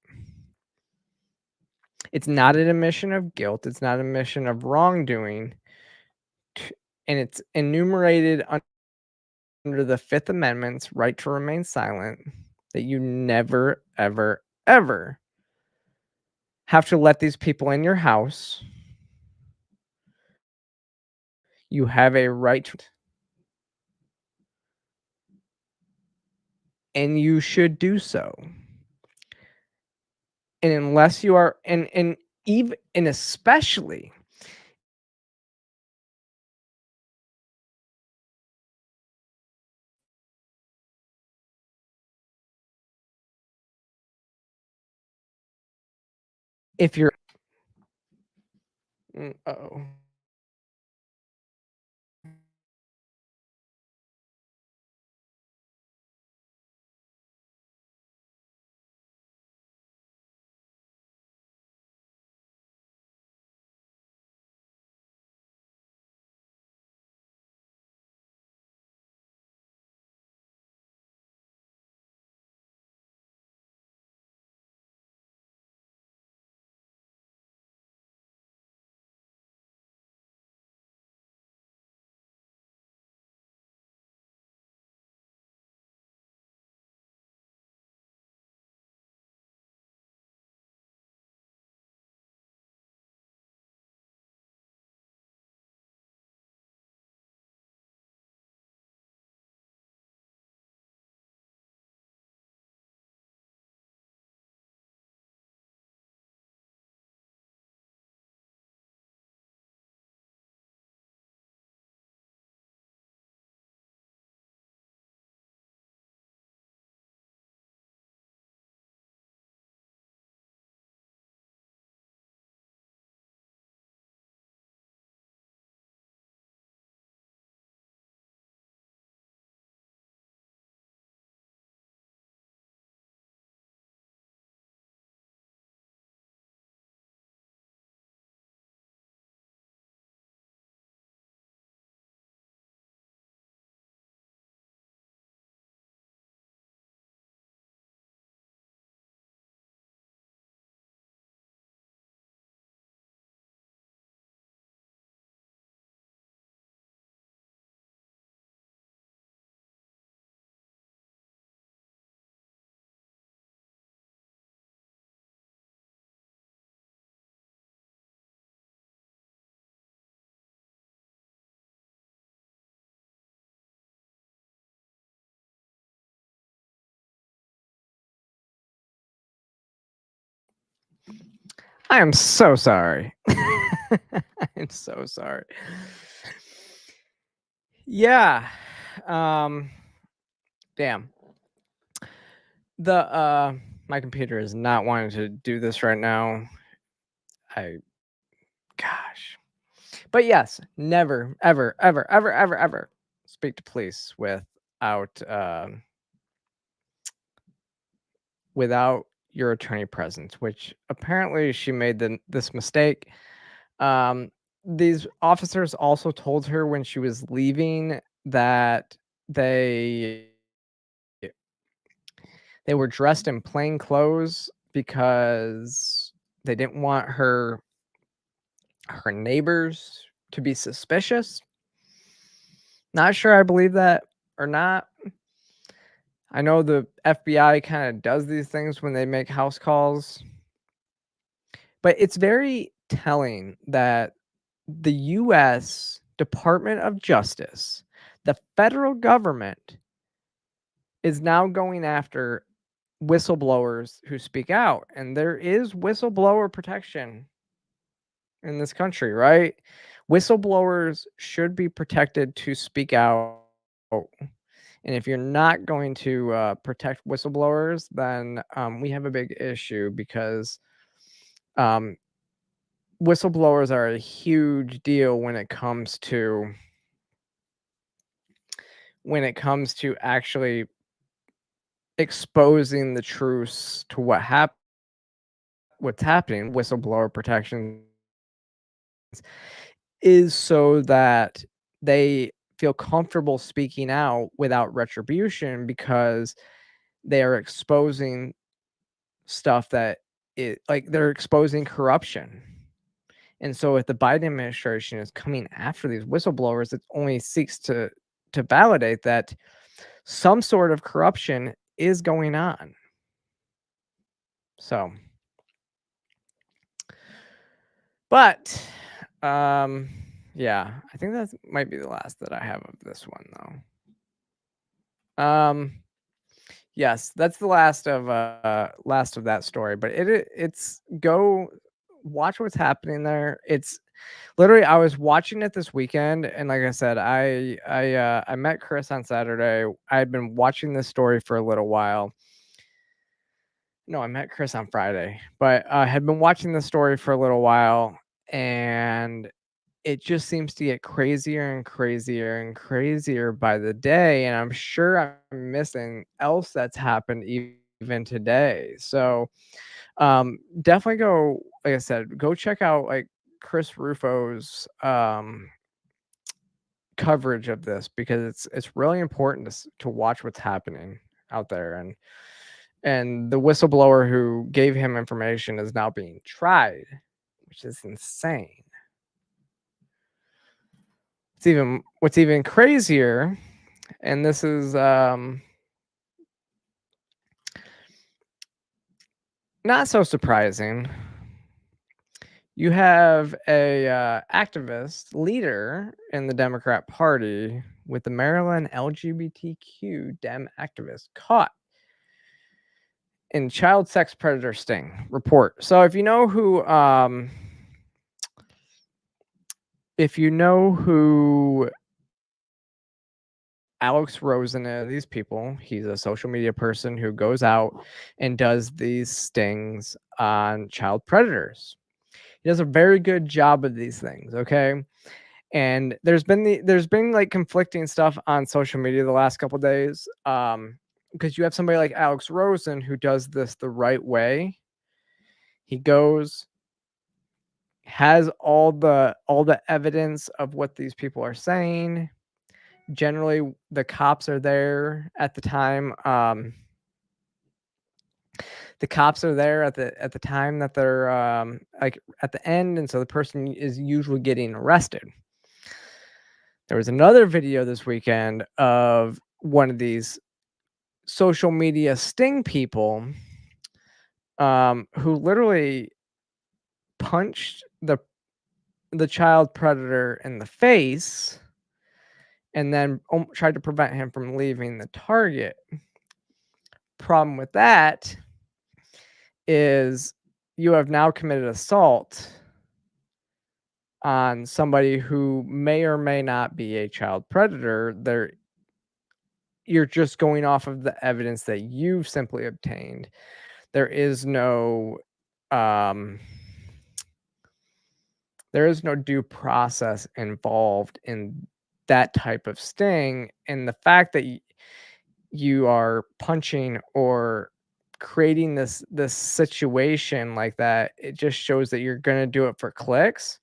It's not an admission of guilt. It's not an admission of wrongdoing. And it's enumerated under the Fifth Amendment's right to remain silent, that you never, ever, ever have to let these people in your house. You have a right to, and you should do so. And unless you are, and even, and especially if you're, uh-oh. I am so sorry. I'm so sorry. Yeah. Damn. My computer is not wanting to do this right now. Gosh. But yes, never, ever, ever, ever, ever, ever speak to police without your attorney present, which apparently she made this mistake. These officers also told her when she was leaving that they were dressed in plain clothes because they didn't want her neighbors to be suspicious. Not sure I believe that or not. I know the FBI kind of does these things when they make house calls, but it's very telling that the U.S. Department of Justice, the federal government, is now going after whistleblowers who speak out. And there is whistleblower protection in this country, right? Whistleblowers should be protected to speak out. And if you're not going to protect whistleblowers, then we have a big issue because whistleblowers are a huge deal when it comes to actually exposing the truths to what's happening. Whistleblower protection is so that they feel comfortable speaking out without retribution because they are exposing stuff that they're exposing corruption. And so if the Biden administration is coming after these whistleblowers, it only seeks to validate that some sort of corruption is going on. So, but yeah, I think that might be the last that I have of this one though. Yes, that's the last of that story, but it's go watch what's happening there. It's literally, I was watching it this weekend, and like I said, I met Chris on Saturday. I had been watching this story for a little while. No, I met Chris on Friday, but I had been watching the story for a little while, and it just seems to get crazier and crazier and crazier by the day. And I'm sure I'm missing else that's happened even today. So definitely go, like I said, go check out like Chris Rufo's coverage of this, because it's really important to watch what's happening out there. And the whistleblower who gave him information is now being tried, which is insane. What's even crazier, and this is not so surprising. You have a activist leader in the Democrat Party with the Maryland LGBTQ Dem activist caught in child sex predator sting report. So if you know who Alex Rosen is, these people, he's a social media person who goes out and does these stings on child predators. He does a very good job of these things, okay? And there's been like conflicting stuff on social media the last couple of days, because you have somebody like Alex Rosen who does this the right way. He goes, has all the evidence of what these people are saying. Generally, the cops are there at the time. The cops are there at the time that they're like at the end, and so the person is usually getting arrested. There was another video this weekend of one of these social media sting people who literally punched the child predator in the face and then tried to prevent him from leaving the target. Problem with that is you have now committed assault on somebody who may or may not be a child predator. You're just going off of the evidence that you've simply obtained. There is no due process involved in that type of sting, and the fact that you are punching or creating this situation like that, it just shows that you're going to do it for clicks.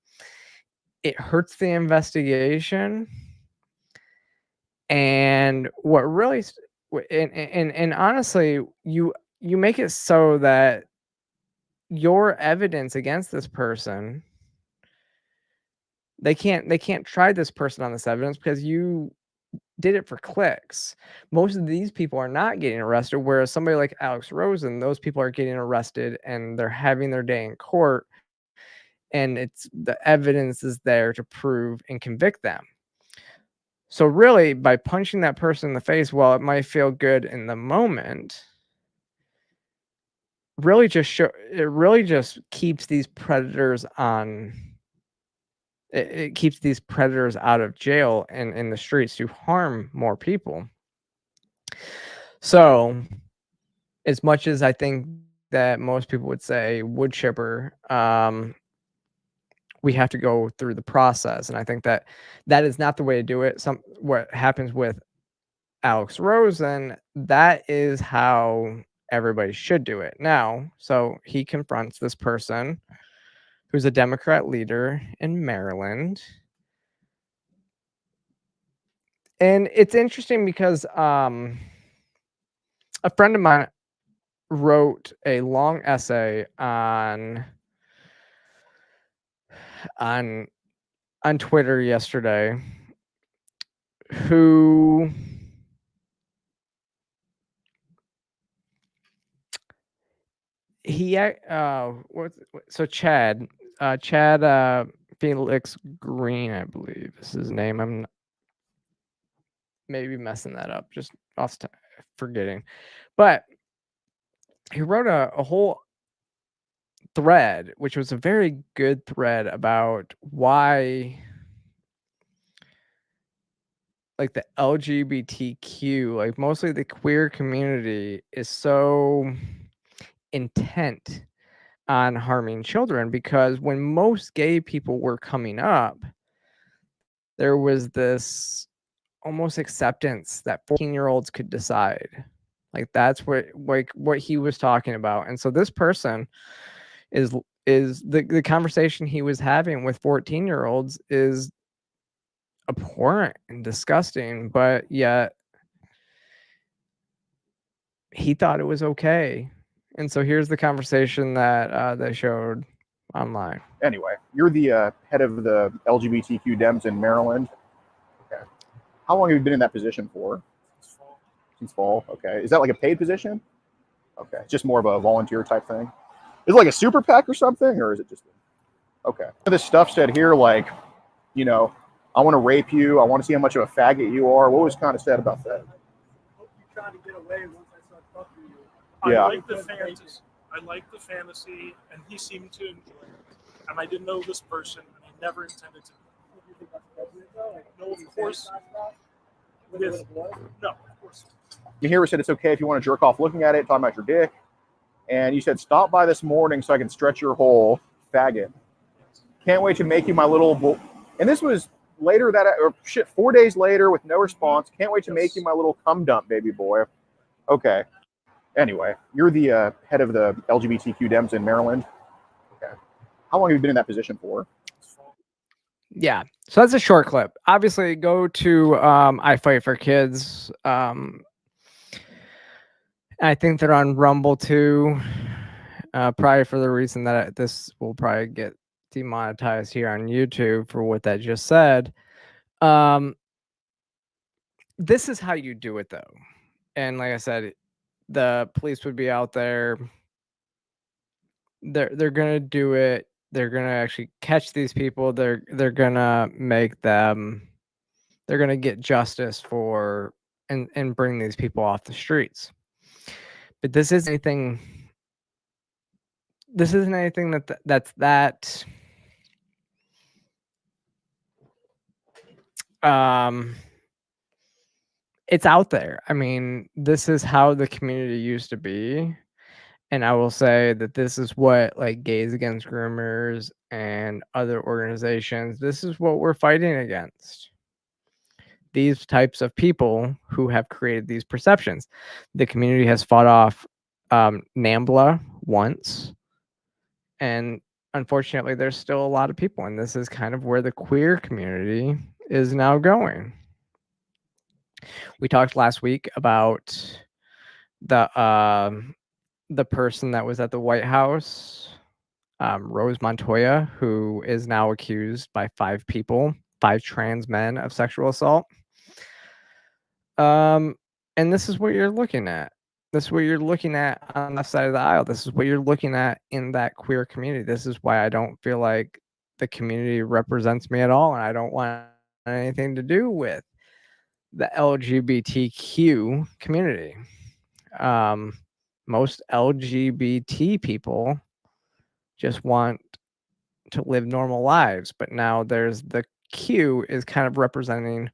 It hurts the investigation. And what really and honestly, you make it so that your evidence against this person, they can't try this person on this evidence because you did it for clicks. Most of these people are not getting arrested, whereas somebody like Alex Rosen, those people are getting arrested and they're having their day in court, and it's the evidence is there to prove and convict them. So really, by punching that person in the face, while it might feel good in the moment, really just keeps these predators on. It keeps these predators out of jail and in the streets to harm more people. So, as much as I think that most people would say wood chipper, we have to go through the process, and I think that is not the way to do it. What happens with Alex Rosen, that is how everybody should do it now. So he confronts this person who's a Democrat leader in Maryland. And it's interesting because a friend of mine wrote a long essay on Twitter yesterday, who Chad Felix Green, I believe is his name. I'm maybe messing that up, just forgetting. But he wrote a whole thread, which was a very good thread about why like the LGBTQ, like mostly the queer community, is so intent on harming children, because when most gay people were coming up, there was this almost acceptance that 14-year-olds could decide. Like that's what he was talking about. And so this person is the conversation he was having with 14-year-olds is abhorrent and disgusting, but yet he thought it was okay. And so here's the conversation that they showed online. Anyway, you're the head of the LGBTQ Dems in Maryland. Okay. How long have you been in that position for? Since fall. Okay. Is that like a paid position? Okay. It's just more of a volunteer type thing. Is it like a super PAC or something, or is it just okay? This stuff said here, like, you know, I want to rape you. I want to see how much of a faggot you are. What was kind of said about that? You trying to get away once I start fucking you. Yeah. I like the fantasy, and he seemed to enjoy it. And I didn't know this person, and I never intended to. No, of course. No, of course. You hear it said it's okay if you want to jerk off looking at it, talking about your dick. And you said, stop by this morning so I can stretch your hole, faggot. Can't wait to make you my little and this was later 4 days later with no response. Can't wait to make you my little cum dump, baby boy. Okay. Anyway, you're the head of the LGBTQ Dems in Maryland. Okay. How long have you been in that position for? Yeah. So that's a short clip. Obviously, go to I Fight for Kids. I think they're on Rumble too. Probably for the reason that this will probably get demonetized here on YouTube for what that just said. This is how you do it, though. And like I said, the police would be out there. They're gonna do it. They're gonna actually catch these people. They're gonna make them. They're gonna get justice for and bring these people off the streets. But this is anything this isn't anything that it's out there. I mean, this is how the community used to be. And I will say that this is what like Gays Against Groomers and other organizations, this is what we're fighting against. These types of people who have created these perceptions. The community has fought off NAMBLA once. And unfortunately, there's still a lot of people. And this is kind of where the queer community is now going. We talked last week about the person that was at the White House, Rose Montoya, who is now accused by 5 trans men of sexual assault. And this is what you're looking at. This is what you're looking at on the left side of the aisle. This is what you're looking at in that queer community. This is why I don't feel like the community represents me at all, and I don't want anything to do with the LGBTQ community. Most LGBT people just want to live normal lives, but now there's the Q is kind of representing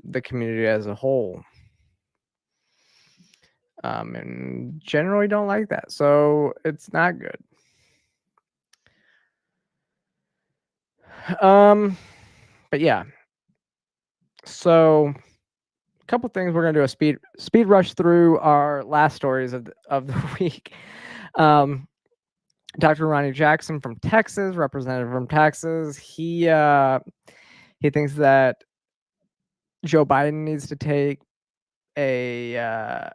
the community as a whole. And generally don't like that, so it's not good. But yeah, so a couple things. We're gonna do a speed rush through our last stories of the week. Dr. Ronnie Jackson from Texas, representative from Texas, he thinks that Joe Biden needs to take a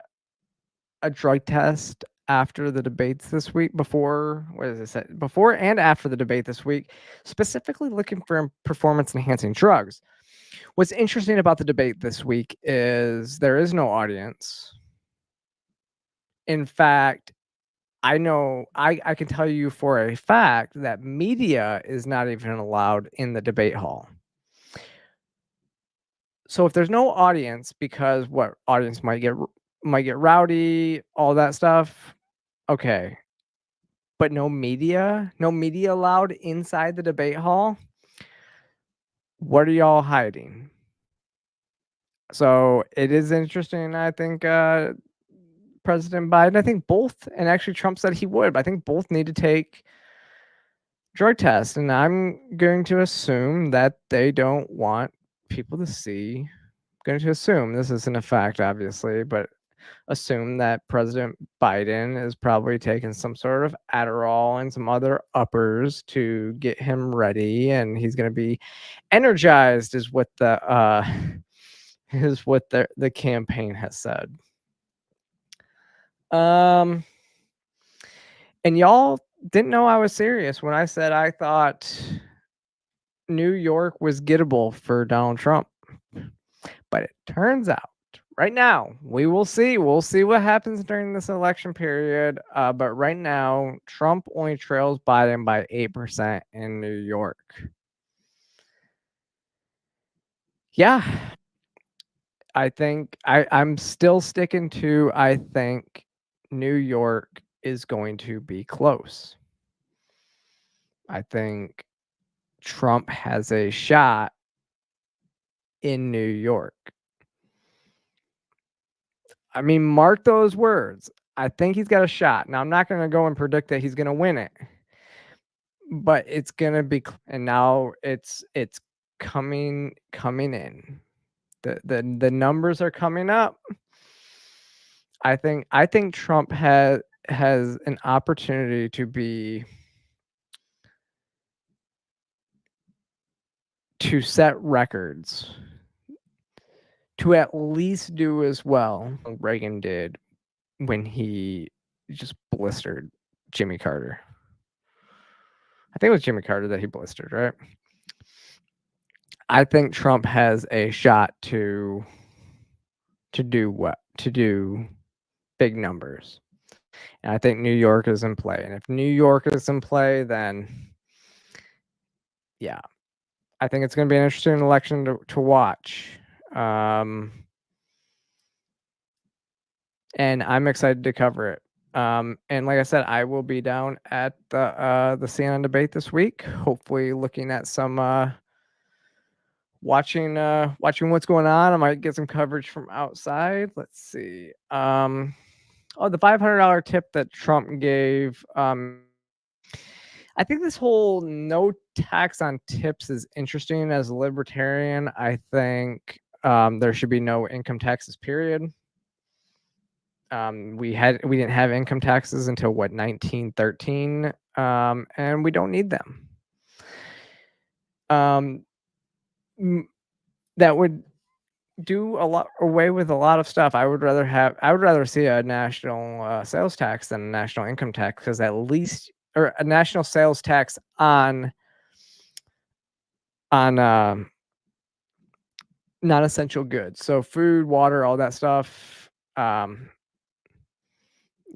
drug test after the debates this week, before and after the debate this week, specifically looking for performance enhancing drugs. What's interesting about the debate this week is there is no audience. In fact, I know I can tell you for a fact that media is not even allowed in the debate hall. So if there's no audience, because what audience might get rowdy, all that stuff, okay. But no media allowed inside the debate hall. What are y'all hiding? So it is interesting. I think President Biden, I think both, and actually Trump said he would, but I think both need to take drug tests. And I'm going to assume that they don't want people to see. I'm going to assume, this isn't a fact, obviously, but assume that President Biden is probably taking some sort of Adderall and some other uppers to get him ready, and he's going to be energized, is what the campaign has said. And y'all didn't know I was serious when I said I thought New York was gettable for Donald Trump. But it turns out right now, we'll see what happens during this election period. But right now, Trump only trails Biden by 8% in New York. Yeah. I think I'm still sticking to, I think New York is going to be close. I think Trump has a shot in New York. I mean, mark those words. I think he's got a shot. Now, I'm not going to go and predict that he's going to win it, but it's going to be, and now it's coming in. The numbers are coming up. I think Trump has an opportunity to set records, to at least do as well Reagan did when he just blistered Jimmy Carter. I think it was Jimmy Carter that he blistered, right? I think Trump has a shot to do big numbers. And I think New York is in play. And if New York is in play, then yeah, I think it's going to be an interesting election to watch. And I'm excited to cover it. And like I said, I will be down at the CNN debate this week, hopefully looking at some watching what's going on. I might get some coverage from outside. Let's see. Oh, the $500 tip that Trump gave. I think this whole no tax on tips is interesting. As a libertarian, I think there should be no income taxes, period. We didn't have income taxes until 1913, and we don't need them. That would do away with a lot of stuff. I would rather see a national sales tax than a national income tax, because at least, or a national sales tax on non-essential goods. So food, water, all that stuff. You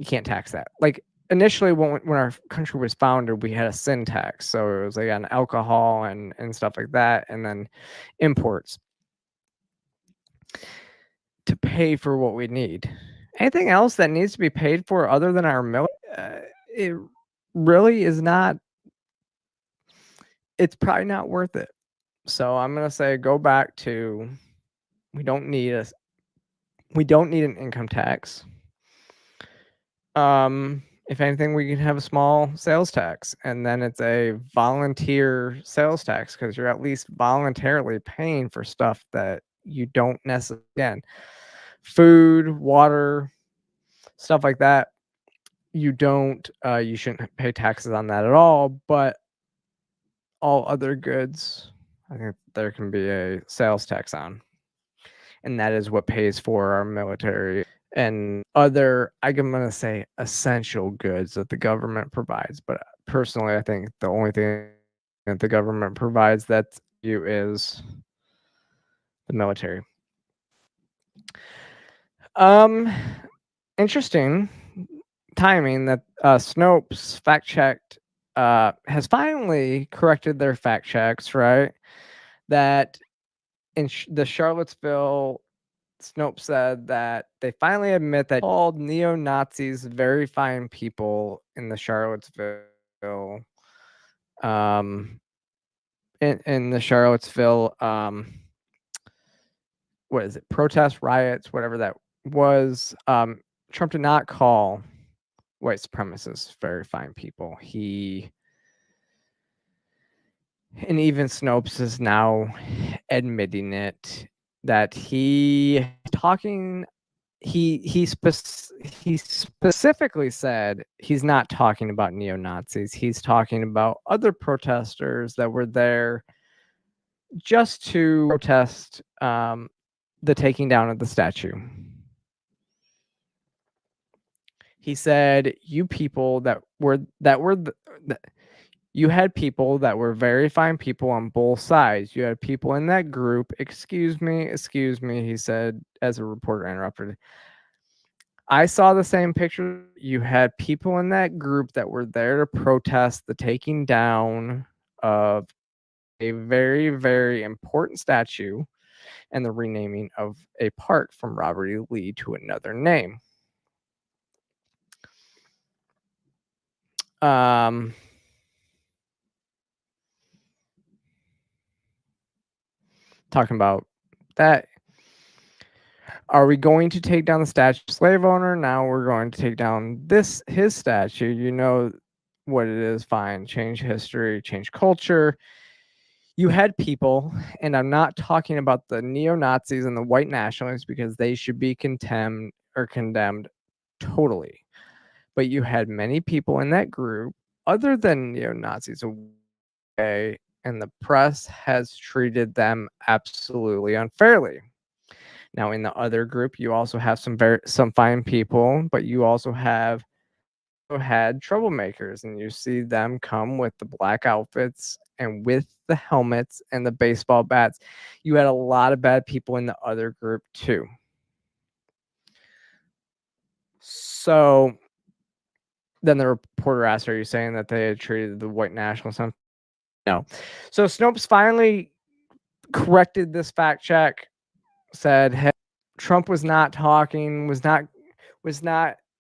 can't tax that. Like initially when our country was founded, we had a sin tax. So it was like on alcohol and stuff like that. And then imports to pay for what we need. Anything else that needs to be paid for other than our military, it really is not, it's probably not worth it. So I'm going to say go back to, we don't need an income tax. If anything, we can have a small sales tax, and then it's a volunteer sales tax, because you're at least voluntarily paying for stuff that you don't necessarily, again, food, water, stuff like that. You shouldn't pay taxes on that at all, but all other goods, I think there can be a sales tax on. And that is what pays for our military and other, I'm going to say, essential goods that the government provides. But personally, I think the only thing that the government provides that you is the military. Interesting timing that Snopes fact-checked has finally corrected their fact checks, right? That in the Charlottesville, Snopes said that they finally admit that called neo-Nazis very fine people in the Charlottesville, in the Charlottesville, what is it, protests, riots, whatever that was. Trump did not call white supremacists very fine people. And even Snopes is now admitting it, that he specifically said he's not talking about neo-Nazis. He's talking about other protesters that were there just to protest the taking down of the statue. He said, you people you had people that were very fine people on both sides. You had people in that group. Excuse me, he said, as a reporter interrupted. I saw the same picture. You had people in that group that were there to protest the taking down of a very, very important statue and the renaming of a park from Robert E. Lee to another name. Talking about that. Are we going to take down the statue of slave owner? Now we're going to take down his statue. You know what it is. Fine. Change history, change culture. You had people, and I'm not talking about the neo-Nazis and the white nationalists, because they should be condemned totally. But you had many people in that group other than neo-Nazis, okay, and the press has treated them absolutely unfairly. Now, in the other group, you also have some fine people, but you also had troublemakers, and you see them come with the black outfits and with the helmets and the baseball bats. You had a lot of bad people in the other group too. So then the reporter asked, are you saying that they had treated the white nationalists? No. So Snopes finally corrected this fact check, said, hey, Trump was not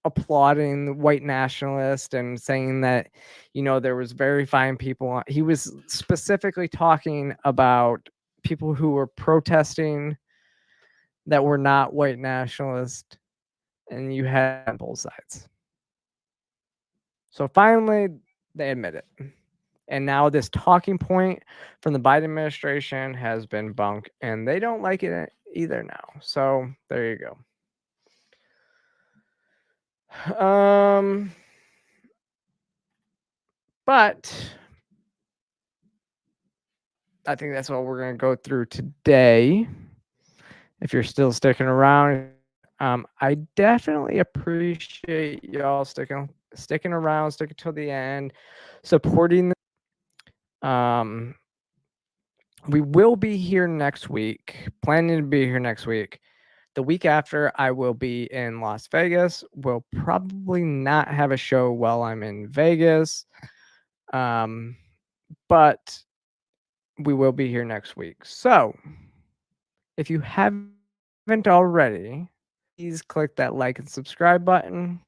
applauding the white nationalist and saying that, there was very fine people. He was specifically talking about people who were protesting that were not white nationalists, and you had on both sides. So finally, they admit it. And now this talking point from the Biden administration has been bunked, and they don't like it either now. So there you go. But I think that's what we're going to go through today. If you're still sticking around, I definitely appreciate y'all sticking around, sticking till the end, supporting. We will be here next week. Planning to be here next week. The week after, I will be in Las Vegas. We'll probably not have a show while I'm in Vegas. But we will be here next week. So if you haven't already, please click that like and subscribe button.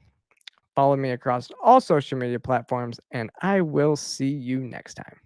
Follow me across all social media platforms, and I will see you next time.